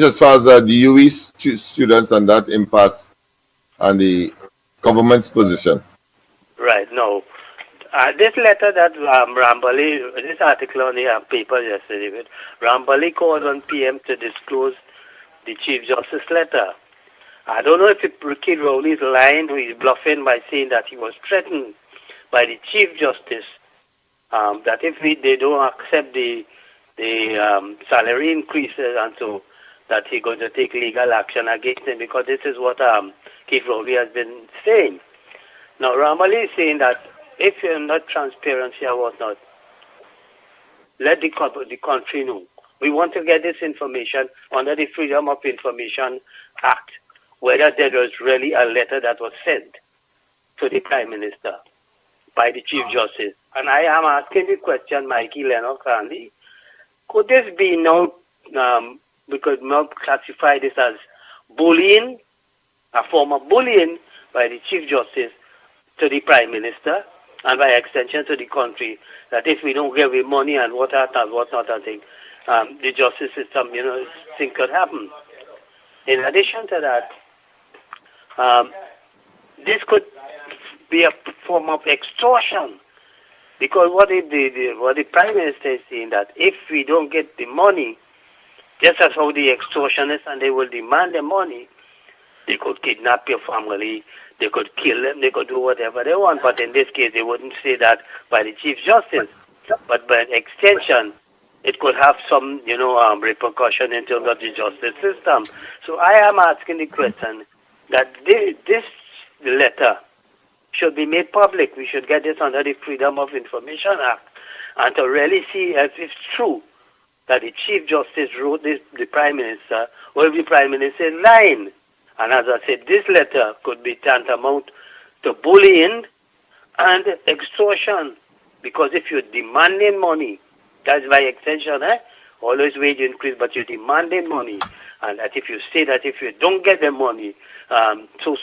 as far as the UE students and that impasse and the government's position. Right. No. This letter that Rambali, this article on the paper yesterday, Rambali called on PM to disclose the Chief Justice letter. I don't know if Ricky Rowley is lying or he's bluffing by saying that he was threatened by the Chief Justice that if they don't accept the salary increases and so that he's going to take legal action against him, because this is what Keith Rowley has been saying. Now, Rambali is saying that if you're not transparency or whatnot, let the country know. We want to get this information under the Freedom of Information Act, whether there was really a letter that was sent to the Prime Minister by the Chief Justice. And I am asking the question, Mikey, Lennox, Andy, could this be now, we could now classify this as bullying, a form of bullying by the Chief Justice to the Prime Minister, and by extension to the country, that if we don't give him money and whatnot, I think the justice system, things could happen. In addition to that, this could be a form of extortion, because what the Prime Minister is saying, that if we don't get the money, just as how the extortionists and they will demand the money, they could kidnap your family, they could kill them, they could do whatever they want. But in this case, they wouldn't say that by the Chief Justice. But by extension, it could have some, repercussion in terms of the justice system. So I am asking the question that this letter should be made public. We should get this under the Freedom of Information Act, and to really see if it's true that the Chief Justice wrote this, the Prime Minister, or if the Prime Minister is lying. And as I said, this letter could be tantamount to bullying and extortion, because if you're demanding money, that's by extension, always wage increase, but you're demanding money, and that if you say that if you don't get the money, so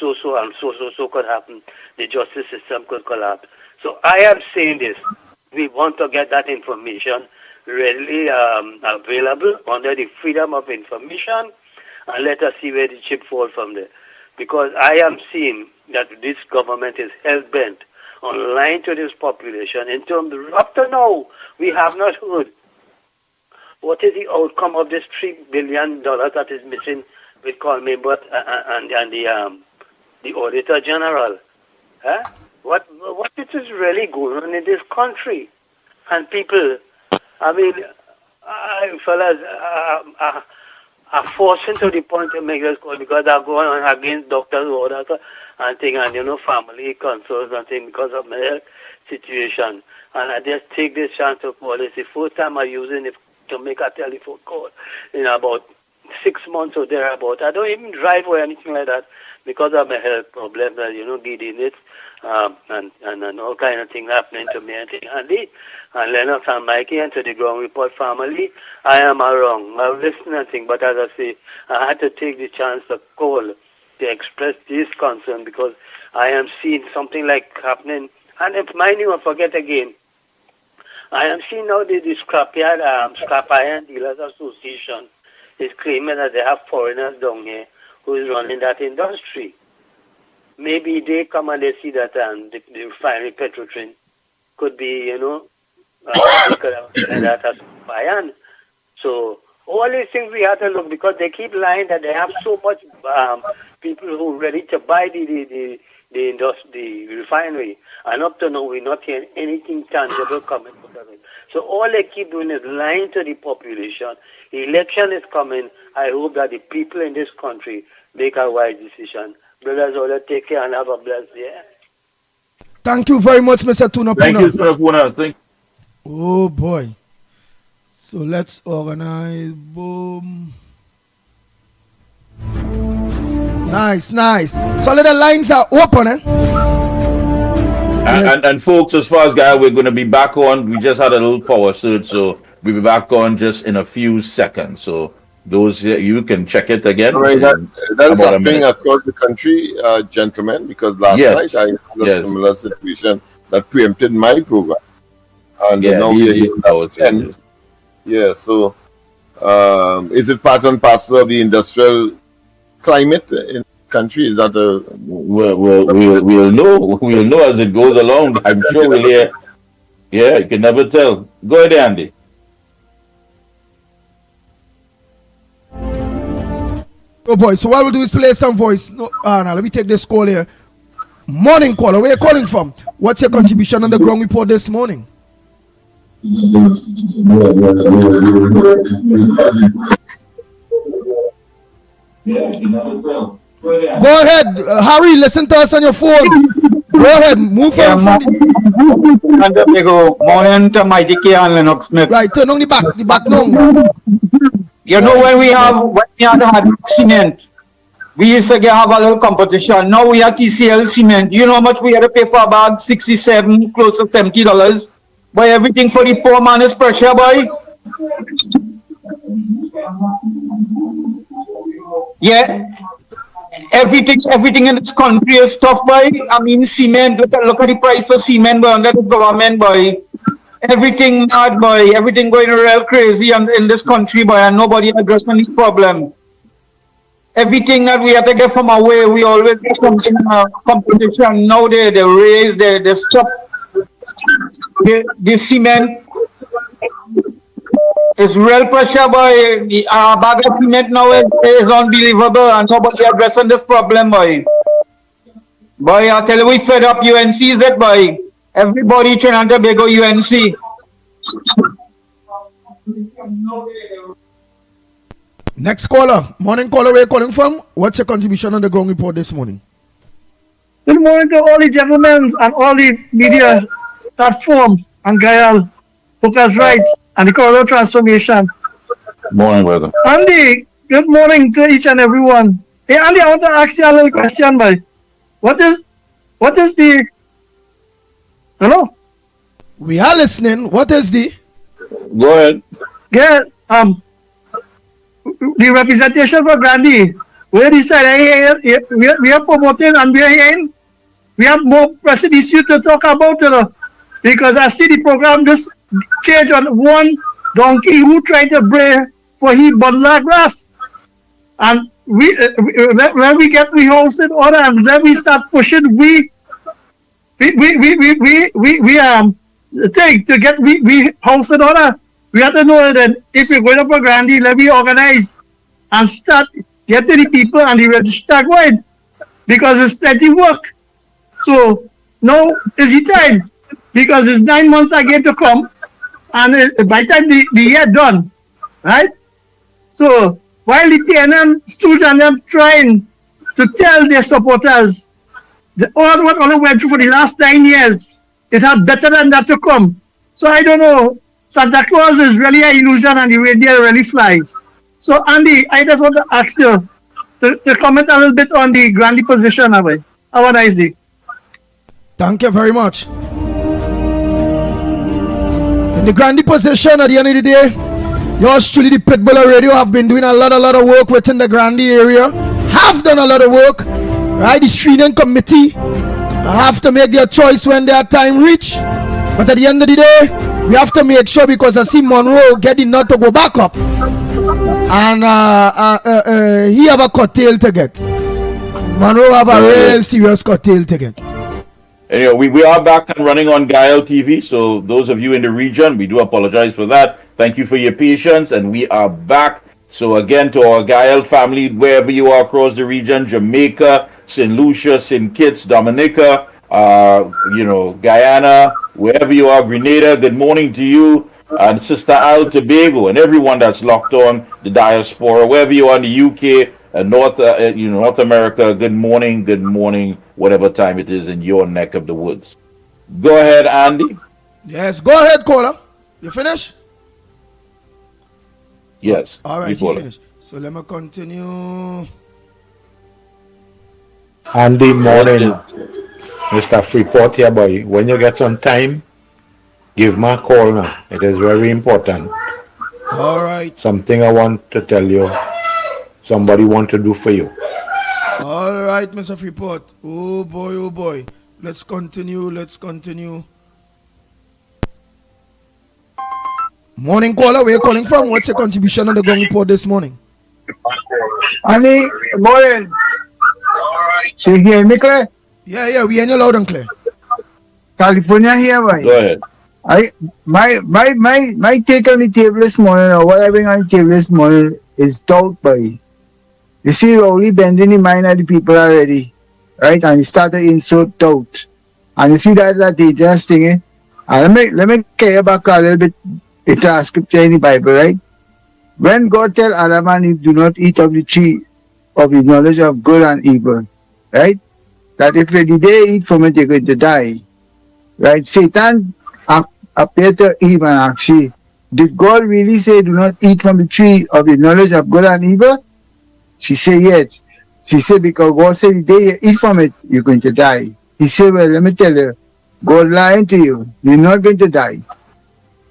could happen, the justice system could collapse. So I am saying this, we want to get that information readily available under the Freedom of Information, and let us see where the chip falls from there. Because I am seeing that this government is hell-bent on lying to this population in terms of, up to now, we have not heard what is the outcome of this $3 billion that is missing with Colme and the Auditor General. What is really going on in this country? And people, I mean, fellas, are forcing to the point to make this call, because they're going on against doctors orders and things, and family concerns and things because of my health situation. And I just take this chance to call. It's the first time I'm using it to make a telephone call in about 6 months or thereabout. I don't even drive or anything like that because of my health problems, getting it, and all kind of things happening to me and Lennox and Mikey and to the Ground Report family. I am wrong. I've listened to things, but as I say, I had to take the chance to call to express this concern, because I am seeing something like happening. And if mind you, I forget again, I am seeing now the Scrap Iron Dealers Association is claiming that they have foreigners down here who is running that industry. Maybe they come and they see that the refinery Petrotrin could be, they could have that as iron. So all these things we have to look, because they keep lying that they have so much people who are ready to buy the refinery, and up to now we're not hearing anything tangible coming out of it. So all they keep doing is lying to the population. Election is coming. I hope that the people in this country make a wise decision. Brothers, all take care and have a blessed day. Thank you very much, Mr. Tuna. Thank you, Sir Puna. Oh boy. So let's organize. Boom. Nice. So the lines are open, eh? And folks, as far as guys, we're going to be back on. We just had a little power surge, so we'll be back on just in a few seconds. So those you can check it again. Right, that's happening across the country, gentlemen, because last night I had a similar situation that preempted my program. And now we're here. Yeah, so Is it part and parcel of the industrial climate in the country? Is that a... We'll know. We'll know as it goes along. I'm sure we'll hear. Yeah, you can never tell. Go ahead, Andy. Oh boy, so what we'll do is play some voice. No, now let me take this call here. Morning caller, where are you calling from? What's your contribution on the ground report this morning? Go ahead, Harry, listen to us on your phone. Go ahead, move from morning to Mikey and Lennox Smith. Right, turn on the back now. You know when we had cement, we used to have a little competition. Now we have TCL cement. You know how much we had to pay for a bag? $67, close to $70. Boy, everything for the poor man is pressure, boy. Yeah. Everything in this country is tough, boy. I mean, cement. Look at the price of cement, boy, under the government, boy. Everything mad, boy. Everything going real crazy in this country, boy, and nobody addressing this problem. Everything that we have to get from away, we always get something competition. Now they raise, they stop the cement. It's real pressure, boy. The bag of cement now is unbelievable, and nobody addressing this problem, boy. Boy, I tell you, we fed up. UNC is it, boy. Everybody trying to beg UNC. Next caller, morning caller, where are you calling from? What's your contribution on the ground report this morning? Good morning to all the gentlemen and all the media platform and Gael, Focus Rights, and the Corridor Transformation. Morning, brother. Andy, good morning to each and everyone. Hey, Andy, I want to ask you a little question, boy. What is the... Hello? We are listening. What is the... Go ahead. Yeah, the representation for Grandy, where he said, hey, we are promoting and we are hearing, we have more pressing issues to talk about, because I see the program just change on one donkey who tried to bring for he bundle grass. And when we get the house in order and then we start pushing, we take to get we house in order. We have to know that if we're going up for Grandy, let me organize and start getting the people and the register going, because it's plenty work. So now is the time, because it's 9 months again to come, and by the time the year done, right? So while the PNM stood and them trying to tell their supporters all what all went through for the last 9 years, it had better than that to come. So I don't know. Santa Claus is really an illusion and the reindeer really flies. So Andy, I just want to ask you to comment a little bit on the Grandy position. Have a nice day. Thank you very much. In the Grandy position, at the end of the day, yours truly, the Pitbull Radio, have been doing a lot of work within the Grandy area. Have done a lot of work. Right, the screening committee have to make their choice when their time reach. But at the end of the day, we have to make sure, because I see Monroe getting not to go back up, and he have a cocktail to get. Monroe have a real serious cocktail to get. Anyway, we are back and running on Gael TV, so those of you in the region, we do apologize for that. Thank you for your patience, and we are back. So again, to our Gael family, wherever you are across the region, Jamaica, St. Lucia, St. Kitts, Dominica, Guyana, wherever you are, Grenada, good morning to you, and Sister Al Tobago, and everyone that's locked on the diaspora, wherever you are in the UK, North America, good morning, whatever time it is in your neck of the woods. Go ahead, Andy. Yes, go ahead, caller. You finished? Yes. All right, you finished. So let me continue. Andy, morning. Mr. Freeport here, boy. When you get some time, give me a call now. It is very important. All right. Something I want to tell you. Somebody want to do for you. All right, Mr. Freeport. Oh boy. Let's continue. Morning caller, where you calling from? What's your contribution on the Gong Report this morning? Morning. So you hear me clear? Yeah, we hear you loud and clear. California here, boy. Go ahead. My take on the table this morning, or what I bring on the table this morning, is doubt, boy. You see, we're only bending the mind of the people already, right? And he started insult doubt. And you see that dangerous thing, eh? And let me carry back a little bit into a scripture in the Bible, right? When God tell Adam and Eve, do not eat of the tree of the knowledge of good and evil, right? That if they eat from it, they're going to die, right? Satan appeared to Eve and asked, did God really say do not eat from the tree of the knowledge of good and evil? She said yes. She said because God said the day you eat from it, you're going to die. He said, well, let me tell you, God lying to you. You're not going to die,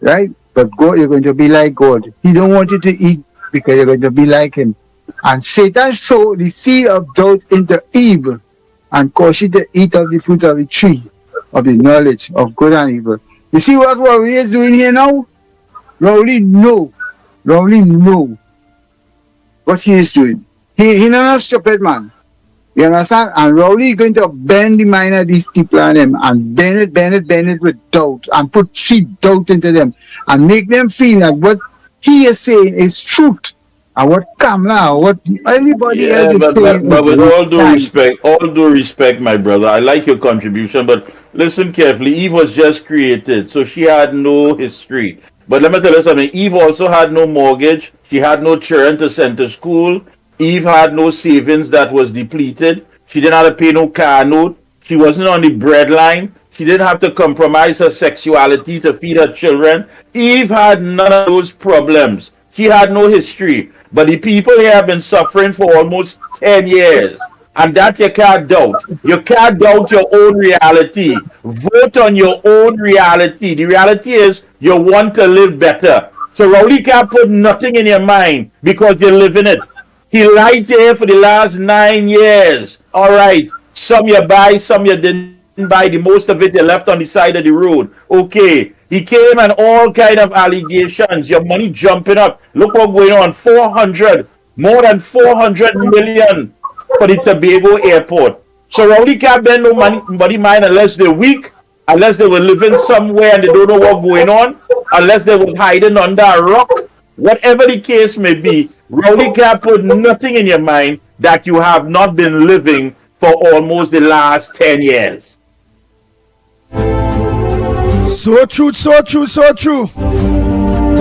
right? But God, you're going to be like God. He don't want you to eat because you're going to be like him. And Satan sowed the seed of doubt into Eve and caused you to eat of the fruit of the tree of the knowledge of good and evil. You see what Rowley is doing here now? Rowley know what he is doing. He not a stupid man. You understand? And Rowley is going to bend the mind of these people on them and bend it with doubt and feed doubt into them and make them feel that what he is saying is truth. And what Kamala, what everybody else is saying. But with all due respect, my brother, I like your contribution, but listen carefully. Eve was just created, so she had no history. But let me tell you something. Eve also had no mortgage. She had no children to send to school. Eve had no savings that was depleted. She didn't have to pay no car note. She wasn't on the breadline. She didn't have to compromise her sexuality to feed her children. Eve had none of those problems. She had no history. But the people here have been suffering for almost 10 years. And that you can't doubt. You can't doubt your own reality. Vote on your own reality. The reality is you want to live better. So Rowley can't put nothing in your mind because you're living it. He lied to you for the last 9 years. All right. Some you buy, some you didn't buy. The most of it you left on the side of the road. Okay. He came and all kind of allegations. Your money jumping up. Look what's going on. More than 400 million for the Tobago airport. So Rowley can't bend nobody mind unless they're weak, unless they were living somewhere and they don't know what's going on, unless they were hiding under a rock. Whatever the case may be, Rowley can't put nothing in your mind that you have not been living for almost the last 10 years. So true. Tell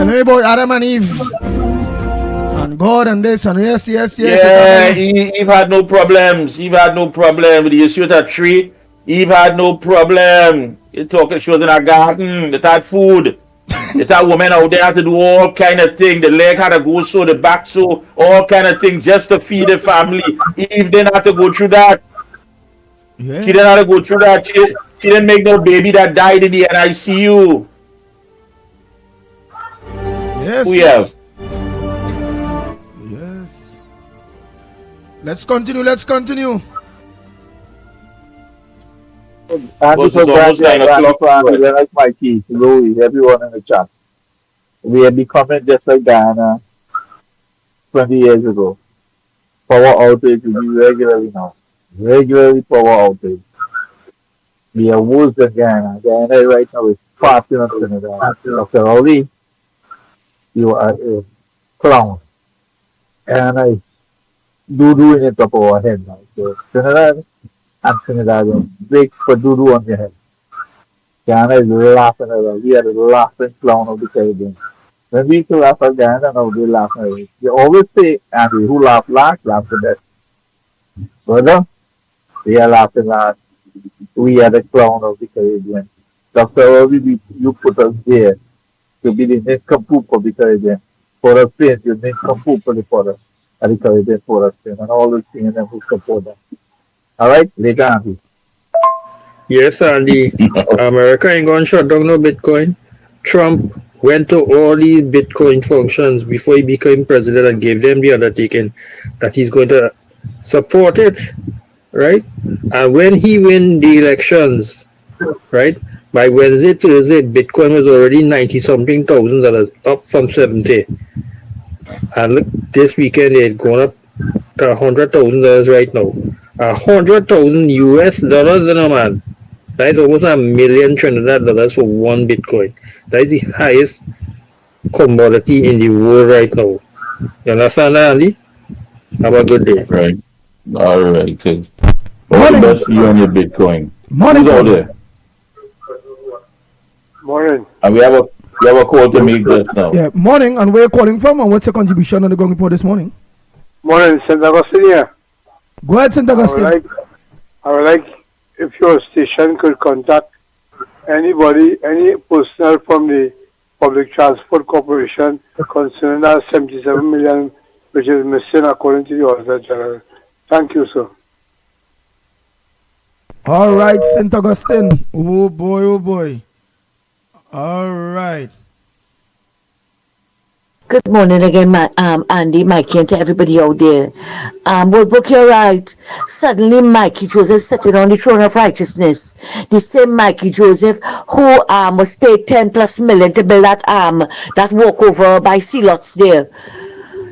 me about Adam and Eve and God and this and yes. Yeah, Eve had no problems. Eve had no problem with the issue of that tree. Eve had no problem. She was in a garden. It had food. It had women out there had to do all kind of things. The leg had to go so, the back so, all kind of things just to feed the family. Eve didn't have to go through that. Yeah. She didn't have to go through that. She didn't make no baby that died in the NICU. Yes. We have. Yes. Let's continue. And this is almost 9 o'clock. Like Mikey, Louis, everyone in the chat. We are becoming just like Guyana 20 years ago. Power outage will be regularly now. Regularly power outage. We are worse than Guyana. Guyana right now is passing on Trinidad. Dr. Rowley, you are a clown. And I doing it up our head now. So Trinidad and Trinidad will break for doo-doo on your head. Guyana is laughing at us. We are the laughing clown of the Caribbean. When we used to laugh at Guyana, now they laugh at us. They always say, Andy, who laugh last, laugh to death. Brother, they are laughing last. We are the clown of the Caribbean. Dr. Rowley, you put us there to be the nincompoop of the Caribbean. For us, paint, you nincompoop for the father of the Caribbean for us, and all those things them who support them. All right, later, Andy. Yes, Andy. America ain't going to shut down no Bitcoin. Trump went to all these Bitcoin functions before he became president and gave them the undertaking that he's going to support it, right? And when he win the elections, right, By Wednesday, Thursday, Bitcoin was already $90-something thousand, up from 70. And look, this weekend it had gone up to $100,000 right now. $100,000 US, man. That is almost $1 million Trinidad dollars for one Bitcoin. That is the highest commodity in the world right now. You understand that, Andy? Have a good day. Right. All right, good. All the best for you and your Bitcoin. Morning. Who's out there? Morning. And we have a call to make this now. Yeah, morning. And where you calling from? And what's your contribution on the Gong Report this morning? Morning, St. Augustine here. Go ahead, St. Augustine. I would like if your station could contact anybody, any personnel from the Public Transport Corporation concerning that 77 million which is missing according to the Auditor General. Thank you, sir. All right, St. Augustine. Oh boy, oh boy. All right. Good morning again, Andy, Mikey, and to everybody out there. Woodbrook, you're right. Suddenly, Mikey Joseph sitting on the throne of righteousness. The same Mikey Joseph who was paid $10+ million to build that walkover by Sea Lots there.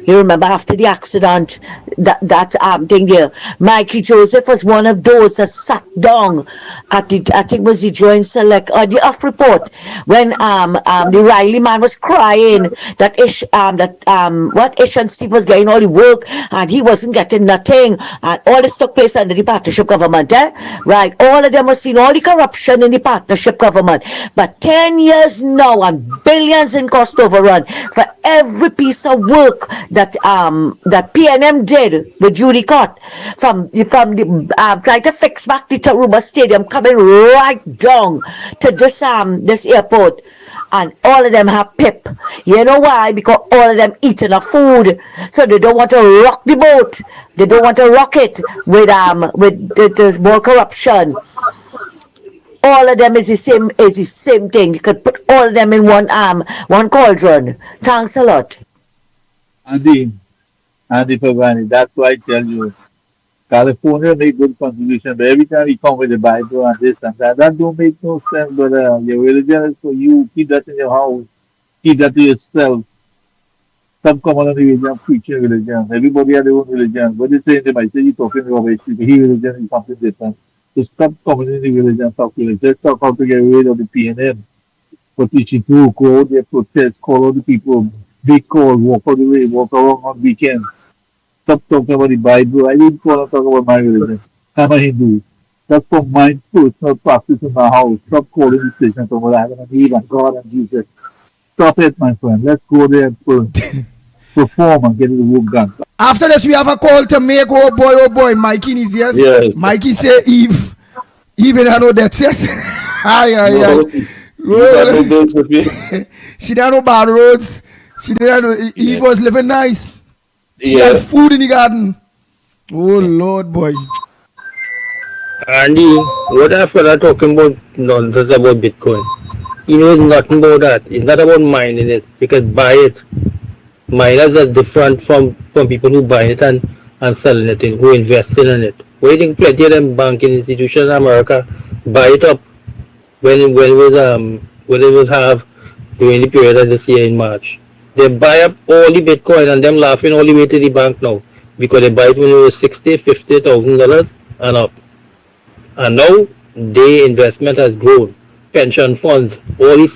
You remember after the accident, that thing there. Mikey Joseph was one of those that sat down at the, I think was the Joint Select or the off report when the Riley man was crying that Ish and Steve was getting all the work and he wasn't getting nothing, and all this took place under the partnership government, right? All of them was seeing all the corruption in the partnership government. But 10 years now and billions in cost overrun for every piece of work that PNM did with Judy Cott from the trying to fix back the Taruba Stadium coming right down to this airport, and all of them have PIP. You know why? Because all of them eat enough food, so they don't want to rock the boat. They don't want to rock it with there's more corruption. All of them is the same thing. You could put all of them in one cauldron. Thanks a lot. Andy Pavani, that's why I tell you, California make good contribution, but every time you come with the Bible and this and that don't make no sense, but your religion is for you. Keep that in your house. Keep that to yourself. Stop coming on the religion, preaching religion. Everybody has their own religion. What they say, they might say you're talking rubbish. His religion is something different. So stop coming in the religion, talk religion. Just talk how to get rid of the PNM. For teaching to go out there, protest, call all the people. Big call, walk all the way, walk around on weekend. Stop talking about the Bible. I didn't call and talk about my religion. I'm a Hindu. That's for my personal practice in my house. Stop calling the station from Adam and Eve and God and Jesus. Stop it, my friend. Let's go there and perform and get the work done. After this, we have a call to make. Oh boy, Mikey in his ears. Yes. Mikey say Eve. Even I know that, yes. She didn't know bad roads. She didn't know. Eve was living nice. She had food in the garden. Oh Lord, boy. Andy, what that fella talking about nonsense about Bitcoin? He knows nothing about that. It's not about mining it. You can buy it. Miners are different from people who buy it and selling it, who investing in it. We think plenty of them banking institutions in America buy it up when it was have during the period of this year in March. They buy up all the Bitcoin and them laughing all the way to the bank now because they buy it when it was $60,000-$50,000 and up. And now their investment has grown. Pension funds, all these.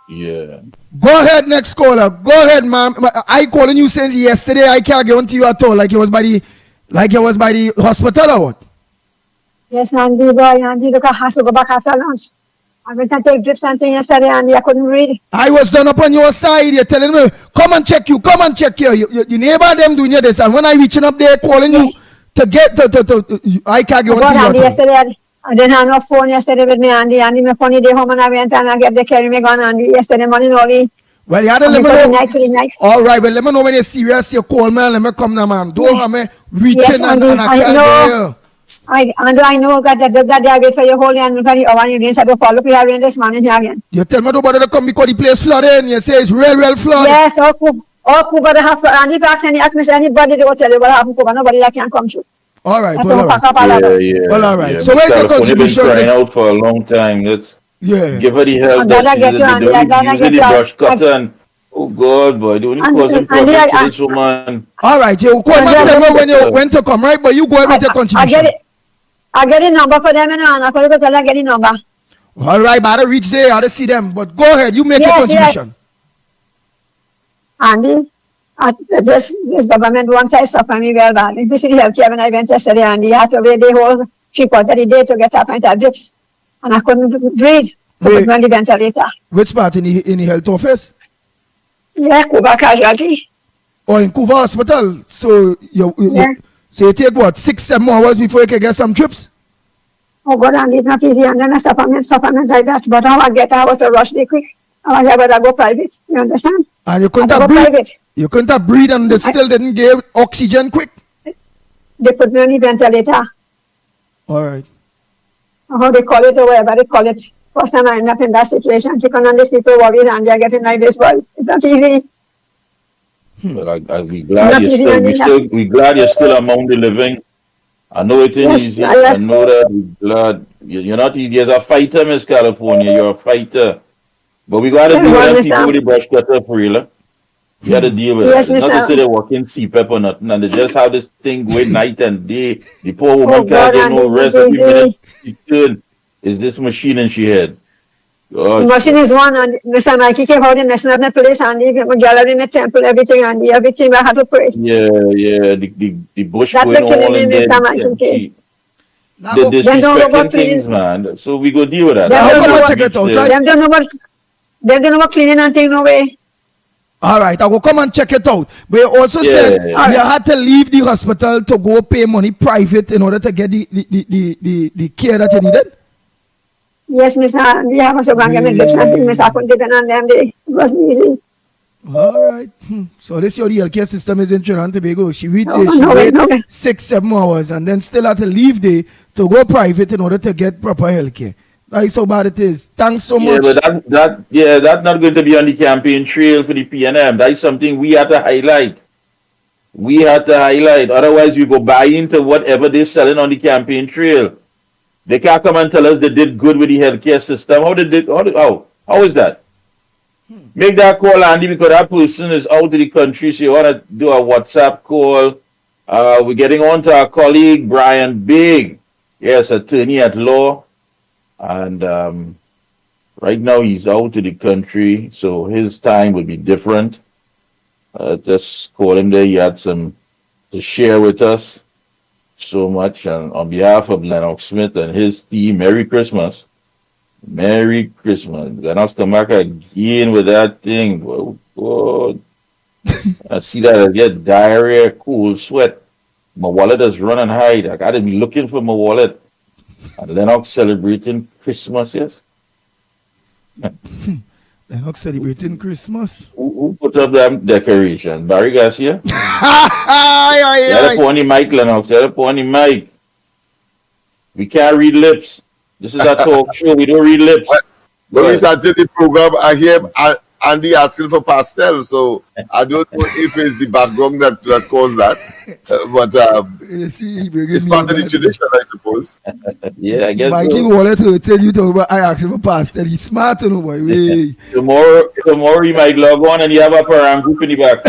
Yeah. Go ahead, next caller. Go ahead, ma'am. I calling you since yesterday. I can't get on to you at all. Like it was by the hospital or what? Yes, Andy, boy, Andy, look, I have to go back after lunch. I went and take drips and things yesterday, Andy. I couldn't read. I was done up on your side. You're telling me, come and check you. Come and check here. Your neighbor them doing you this, and when I reaching up there calling you to get to I can't get on to you. Andy, yesterday, I didn't have no phone yesterday with me, Andy. Andy, my phone day home and I went and I get the carry me gun, Andy. Yesterday morning only. Well, you had to let me know. Nice. All right, well, let me know when you're serious. You call me and let me come now, man. Don't have me reaching yes, and I can't know. I know that I wait for you whole and for the hour and you didn't say to follow up here again this morning here again. You tell me nobody to come because the place flooded and you say it's real flooded. Yes, all Cuba have Andy Parks and ask me anybody to go tell you what happened Cuba. Nobody that can come through. All right. Well, all right. Yeah. So where's your contribution? Been crying out for a long time. Let's give her the help. Using the brush cutter and oh God, boy, don't cause him problems to this woman. All right, you call my tell when you went to come, right? But you go ahead with your contribution. I get a number for them and I go tell her get a number. All right, but I reach there, I see them. But go ahead, you make your contribution. Andy, this government wants to suffer me well bad. In the healthcare when I went yesterday, Andy, I had to wait the whole 3/4 of the day to get up and have drips. And I couldn't breathe to put me on the ventilator. Which part in the health office? Yeah, Cuba casualty. Oh, in Cuba hospital. So you take what, 6-7 hours before you can get some trips? Oh God, Andy, it's not easy. And then a supplement like that. But how I was to rush the quick. I was able to go private. You understand? And you couldn't have breathe. You couldn't have breathe and they still didn't give oxygen quick? They put me on the ventilator. All right. How they call it or whatever they call it. First time I end up in that situation. You can understand people worry and they are getting like this. But it's not easy. But we're glad you're still among the living. I know it ain't easy. I know that. We're glad. You're not easy. You're a fighter, Miss California. You're a fighter. But we got to deal with people with the brush cutter for real. You got to deal with it. It's not to say they're working CPAP or nothing. And they just have this thing going night and day. The poor woman can't get no rest every minute. She turn. Is this machine in she head? The machine is one, and Mr. Mikey came out and messing up the place, and the gallery in the temple, everything, and everything, I had to pray. Yeah, the bush that's going on and Mr. Mikey. The disrespecting things, man. So we go deal with that. Them don't know about cleaning and thing, no way. All right, I will come and check it out. But you also said you had to leave the hospital to go pay money private in order to get the care that you needed? Yes, Miss. We have also going to get something, Miss. I couldn't depend on them. It wasn't easy. All right. So this your healthcare system is in Trinidad and Tobago. She reached no, she wait no. 6-7 hours and then still had to leave there to go private in order to get proper healthcare. That is how bad it is. Thanks so much. But that's not going to be on the campaign trail for the PNM. That is something we have to highlight. Otherwise, we go buy into whatever they're selling on the campaign trail. They can't come and tell us they did good with the healthcare system. How is that? Make that call, Andy, because that person is out of the country, so you want to do a WhatsApp call. We're getting on to our colleague, Brian Big. Yes, attorney at law. And right now he's out of the country, so his time will be different. Just call him there. He had some to share with us. So much, and on behalf of Lennox Smith and his team, Merry Christmas. Merry Christmas. Lennox come back again with that thing. Oh, God. I see that I get diarrhea, cool sweat. My wallet is running high. I gotta be looking for my wallet. And Lennox celebrating Christmas, yes? Lennox celebrating Christmas. Who put up that decoration? Barry Garcia? You're the pony mic, Lennox. You're the pony mic. We can't read lips. This is a talk show. We don't read lips. When we started the program, I hear Andy asking for pastel, so I don't know if it's the background that caused that. But it's part of the tradition, I suppose. Yeah, I guess Mikey wanted to tell you I asked him for pastel. He's smart, you know, boy. Tomorrow you might log on and you have a param group in the back.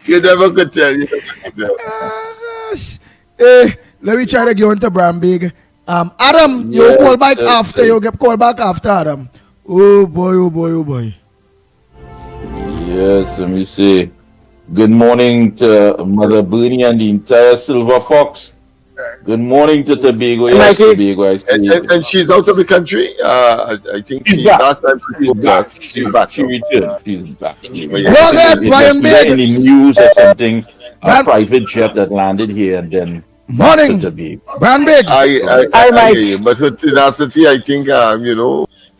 You never could tell. Let me try to get on to Brambig. Adam, you call back after. You get call back after Adam. Oh boy. Yes, let me see. Good morning to Mother Bernie and the entire Silver Fox. Good morning to Tobago. Yes, Tobago. And she's out of the country. I think last time she was back. She's back. She returned. She's back. Go ahead, Brian Big. In the news or something, a private jet that landed here and then. Morning, Brian Big. I hear you, but her tenacity, I think,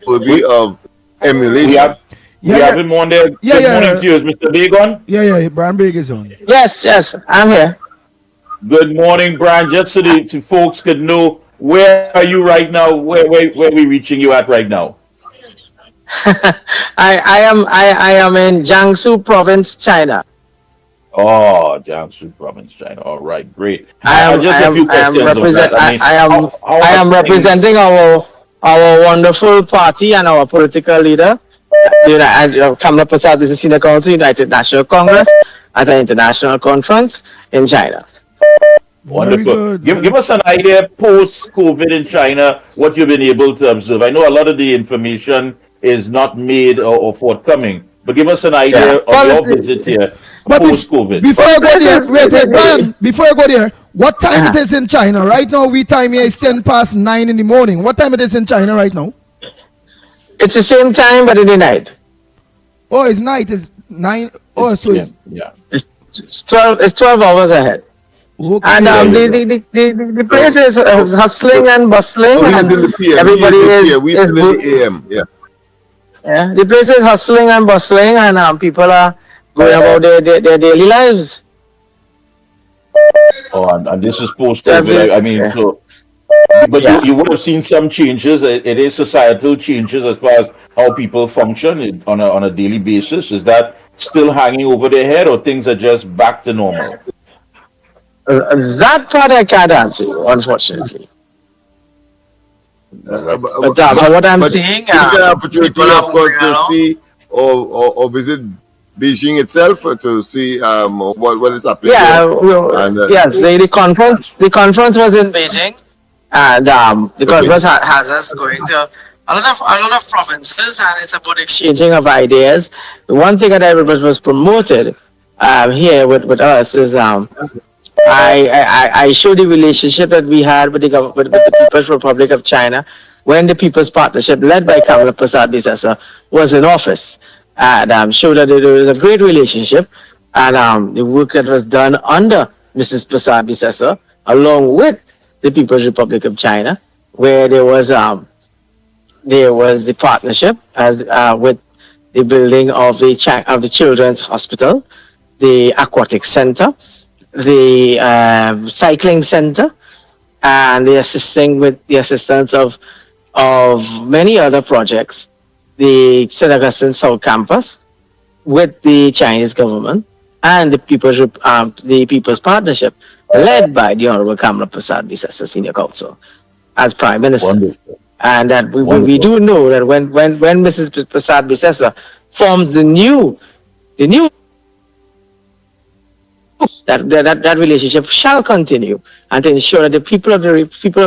worthy of emulation. We have him on there. Good morning to you. Is Mr. Big on? Yeah, Brian Big is on. Yes, I'm here. Good morning, Brian. Just so the folks could know, where are you right now? Where are we reaching you at right now? I am in Jiangsu province, China. Oh, Jiangsu province, China. All right, great. I am Just I a am few I am questions of represent that. I mean, I am how I are am things? representing our wonderful party and our political leader, Kamala Prasad is the Senior Council, United National Congress, at an international conference in China. Very Wonderful. good. Give us an idea post COVID in China, what you've been able to observe. I know a lot of the information is not made or forthcoming, but give us an idea Yeah. of your visit here But post COVID. before I go there, Places, wait, Brian, before I go there, what time it Uh-huh. is in China? Right now, we time here is 10 past 9 in the morning. What time it is in China right now? It's the same time, but in the night. Oh, it's night. It's 9. Oh, so it's Yeah. It's 12 hours ahead. okay. And There you go. the place is hustling and bustling, We is and in the PM. everybody We is still in the AM. Yeah. yeah. The place is hustling and bustling, and people are going about their daily lives. Oh, and this is post So COVID. I mean, yeah. so, but Yeah. you would have seen some changes. It is societal changes as far as how people function on a daily basis. Is that still hanging over their head, or things are just back to normal? That part I can't answer you, unfortunately. But what I'm saying, you get an opportunity, people are of course, moving to around. see or visit Beijing itself to see what is happening Yeah, there. And yes, the conference was in Beijing, and the conference has us going to a lot of provinces, and it's about exchanging of ideas. The one thing that was promoted here with us is I showed the relationship that we had with with the People's Republic of China when the People's Partnership, led by Kamala Prasad Bisesa, was in office, and showed that there was a great relationship, and the work that was done under Mrs. Prasad Bisesa, along with the People's Republic of China, where there was the partnership as with the building of the Children's Hospital, the Aquatic Center, the cycling center, and the assistance of many other projects, the St. Augustine South Campus, with the Chinese government and the People's Partnership, led by the Honorable Kamala Prasad Bisesa Senior Counsel as Prime Minister. Wonderful. And that we do know that when Mrs. Prasad Bisesa forms the new that relationship shall continue, and to ensure that the people of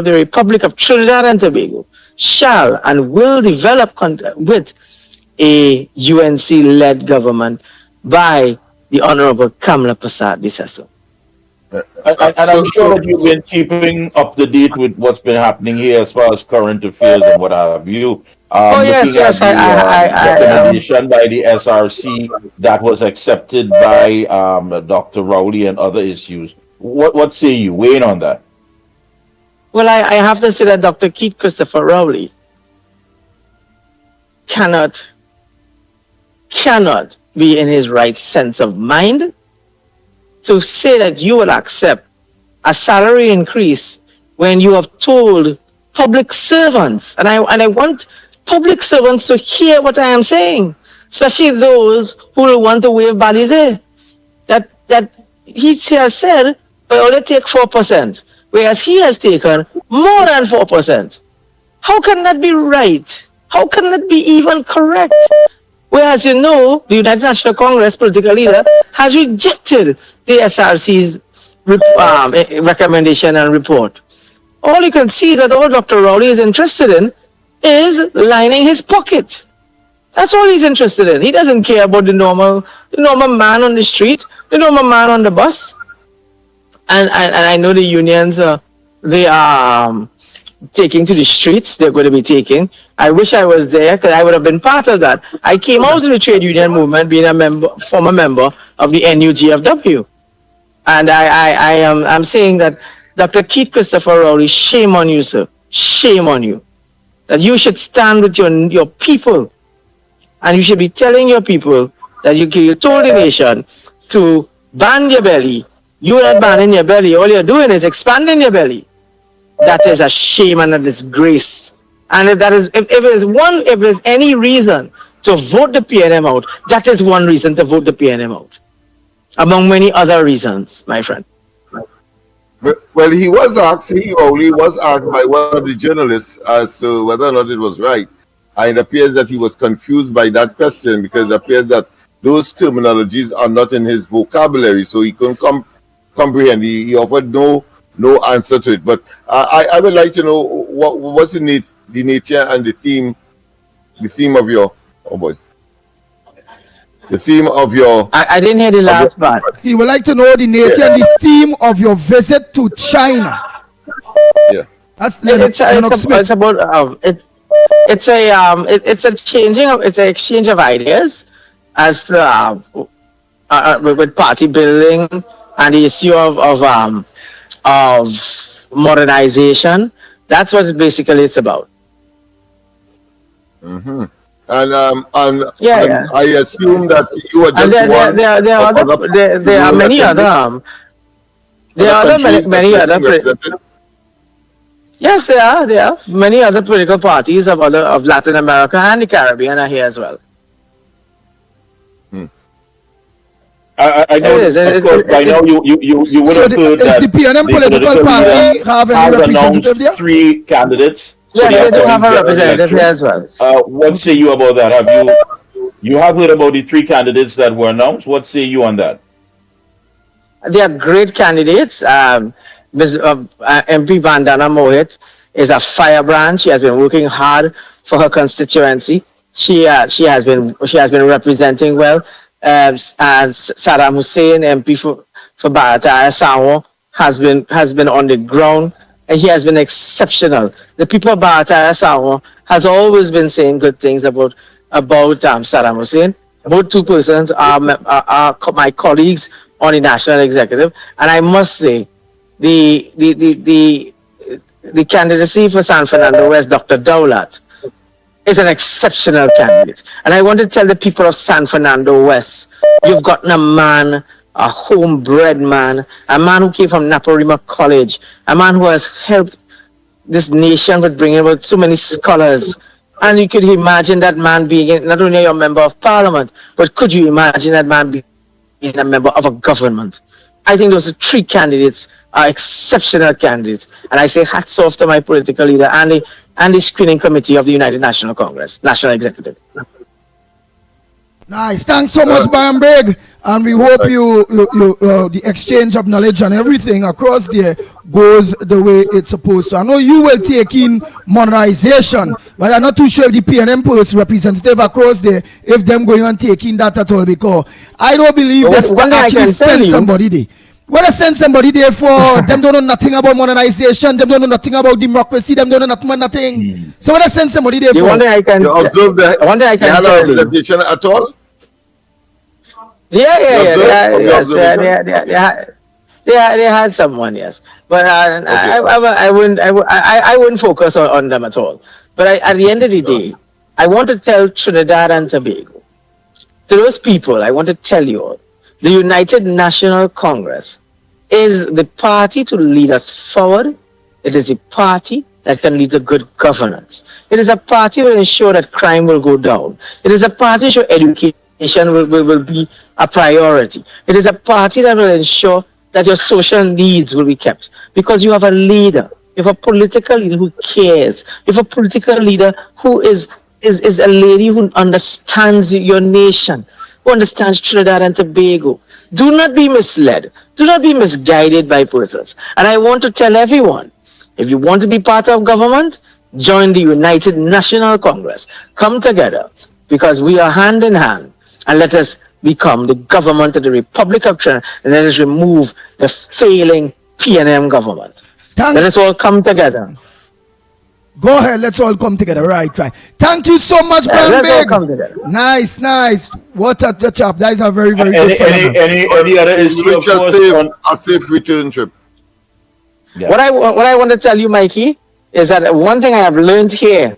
the Republic of Trinidad and Tobago shall and will develop with a UNC-led government by the Honorable Kamala Prasad Bisesa. And I'm sure that you've been keeping up to date with what's been happening here as far as current affairs and what have you. Yes, The recommendation by the SRC that was accepted by Dr. Rowley and other issues. What say you? Weigh in on that. Well, I have to say that Dr. Keith Christopher Rowley cannot be in his right sense of mind to say that you will accept a salary increase when you have told public servants, and I want public servants to hear what I am saying, especially those who will want to wave balize, that he has said, well, only take 4%, whereas he has taken more than 4%. How can that be right? How can that be even correct? Whereas, the United National Congress political leader has rejected the SRC's recommendation and report. All you can see is that all Dr. Rowley is interested in is lining his pocket. That's all he's interested in. He doesn't care about the normal man on the street, the normal man on the bus. And I know the unions, they are taking to the streets. They're going to be taking. I wish I was there because I would have been part of that. I came out of the trade union movement being former member of the NUGFW. And I'm saying that Dr. Keith Christopher Rowley, shame on you, sir. Shame on you. That you should stand with your people. And you should be telling your people that you told the nation to ban your belly. You're not banning your belly. All you're doing is expanding your belly. That is a shame and a disgrace. And if there's any reason to vote the PNM out, that is one reason to vote the PNM out. among many other reasons, my friend. Well, he was asked by one of the journalists as to whether or not it was right. And it appears that he was confused by that question because it appears that those terminologies are not in his vocabulary, so he couldn't comprehend. He offered no answer to it. But I would like to know what's the nature and the theme of your the theme of your. I didn't hear the last part. He would like to know the nature and the theme of your visit to China. Yeah, it's an exchange of ideas as with party building and the issue of modernization. That's what basically it's about. Mm-hmm. And yeah. I assume that you are just one. There are many other. There are many other. Yes, there are. There are many other political parties of Latin America and the Caribbean are here as well. I know. Of course, by now you would have heard that the PNM political party have any representative there? 3 candidates. Yes, they do have a representative here as well. What say you about that? Have you have heard about the 3 candidates that were announced? What say you on that? They are great candidates. MP Vandana Mohit is a firebrand. She has been working hard for her constituency. She has been representing well. And Saddam Hussein, MP for Barataya Sawo, has been on the ground. And he has been exceptional. The people of Barataya Sawo has always been saying good things about Saddam Hussein. Both 2 persons are my colleagues on the national executive, and I must say, the candidacy for San Fernando West, Dr. Daulat, is an exceptional candidate. And I want to tell the people of San Fernando West, you've gotten a man, a homebred man, a man who came from Naparima College, a man who has helped this nation with bringing about so many scholars. And you could imagine that man being not only a member of parliament, but could you imagine that man being a member of a government? I think those 3 candidates are exceptional candidates. And I say hats off to my political leader and the screening committee of the United National Congress, National Executive. Nice. Thanks so much, Brian Brigg. And we hope the exchange of knowledge and everything across there goes the way it's supposed to. I know you will take in modernization, but I'm not too sure if the PNM Post representative across there, if them going on taking that at all, because I don't believe this actually send somebody there. When I send somebody there for them don't know nothing about modernization, them don't know nothing about democracy, them don't know nothing. So when I send somebody there one day I can observe the representation at all? They had someone, yes, but I wouldn't focus on them at all. But at the end of the day, I want to tell Trinidad and Tobago, to those people, I want to tell you all, the United National Congress is the party to lead us forward. It is a party that can lead to good governance. It is a party that will ensure that crime will go down. It is a party to ensure education will be a priority. It is a party that will ensure that your social needs will be kept. Because you have a leader, you have a political leader who cares. You have a political leader who is a lady who understands your nation, who understands Trinidad and Tobago. Do not be misled. Do not be misguided by persons. And I want to tell everyone, if you want to be part of government, join the United National Congress. Come together, because we are hand in hand, and let us become the government of the Republic of Trinidad, and let us remove the failing PNM government. Let us all come together. Go ahead, let's all come together. Right. Thank you so much, Brian let's all Big. come together. Nice. What a chap. That is a very good any other issue? A safe return trip. Yeah. What I want to tell you, Mikey, is that one thing I have learned here.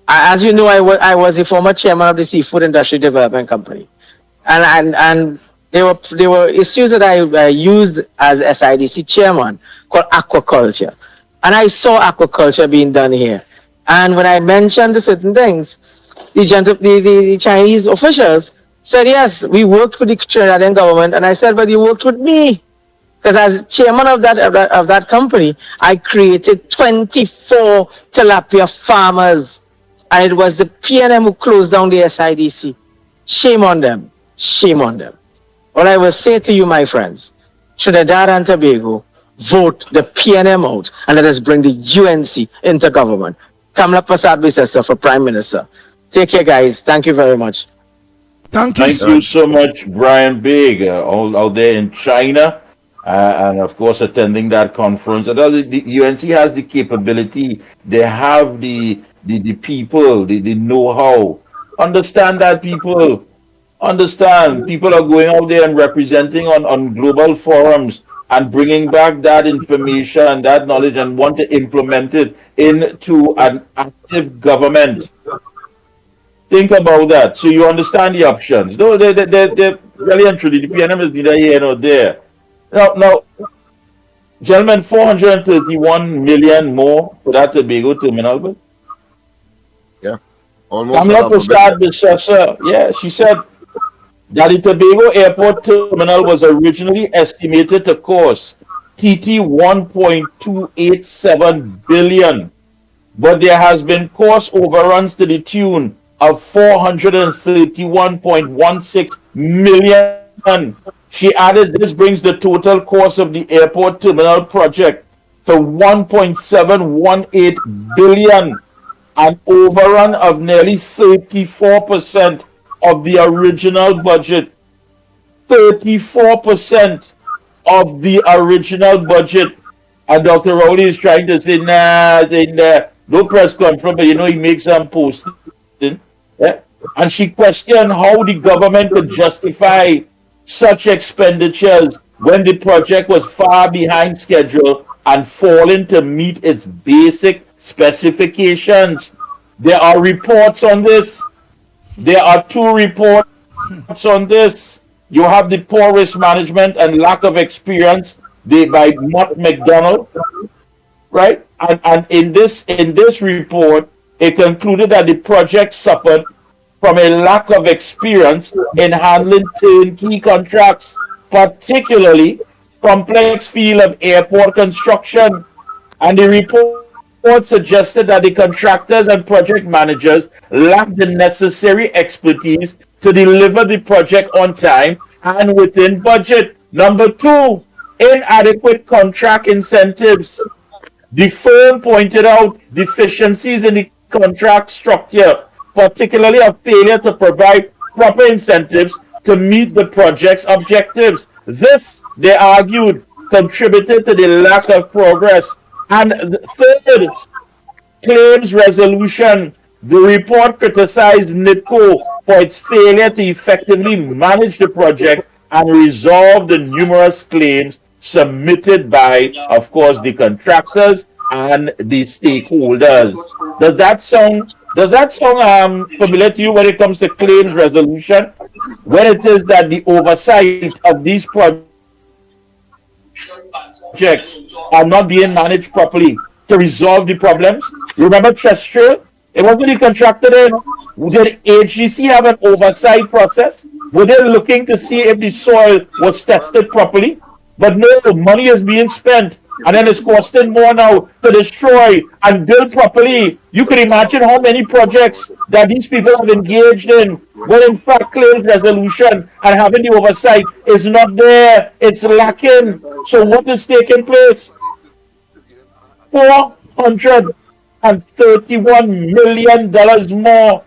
As you know, I was a former chairman of the Seafood Industry Development Company, and there were issues that I used as SIDC chairman called aquaculture. And I saw aquaculture being done here. And when I mentioned certain things, the Chinese officials said, yes, we worked with the Trinidadian government. And I said, but you worked with me. Because as chairman of that company, I created 24 tilapia farmers. And it was the PNM who closed down the SIDC. Shame on them. Shame on them. What I will say to you, my friends, Trinidad and Tobago, vote the PNM out and let us bring the UNC into government. Kamala Prasad Bisesa for Prime Minister. Take care, guys. Thank you very much. Thank you so much, Brian Big, all out there in China, and of course attending that conference. The UNC has the capability. They have the people, the know-how. Understand that, people. Understand. People are going out there and representing on global forums and bringing back that information, that knowledge, and want to implement it into an active government. Think about that. So you understand the options. No, they're really and truly, the PNM is neither here nor there. Now, gentlemen, 431 million more for that Tobago terminal bill. Yeah, almost. Kamala Prasad Bisesa, yeah, she said that the Tobago Airport terminal was originally estimated to cost TT 1.287 billion, but there has been cost overruns to the tune of 431.16 million. She added this brings the total cost of the airport terminal project to 1.718 billion, an overrun of nearly 34% of the original budget. 34% of the original budget. And Dr. Rowley is trying to say, nah, no press conference, but he makes some posting. Yeah? And she questioned how the government could justify such expenditures when the project was far behind schedule and failing to meet its basic specifications. There are reports on this. There are 2 reports on this. You have the poor risk management and lack of experience by Mott McDonald, right? And in this report, it concluded that the project suffered from a lack of experience in handling turnkey contracts, particularly complex field of airport construction. And the report suggested that the contractors and project managers lacked the necessary expertise to deliver the project on time and within budget. Number 2, inadequate contract incentives. The firm pointed out deficiencies in the contract structure, particularly a failure to provide proper incentives to meet the project's objectives. This, they argued, contributed to the lack of progress. And the third, claims resolution. The report criticized NIPCO for its failure to effectively manage the project and resolve the numerous claims submitted by, of course, the contractors and the stakeholders. Does that sound familiar to you when it comes to claims resolution? When it is that the oversight of these projects are not being managed properly to resolve the problems? Remember Chester? It wasn't the contractor there. Did HGC have an oversight process? Were they looking to see if the soil was tested properly? But no, money is being spent, and then it's costing more now to destroy and build properly. You can imagine how many projects that these people have engaged in, when in fact claims resolution and having the oversight is not there. It's lacking. So what is taking place? $431 million more.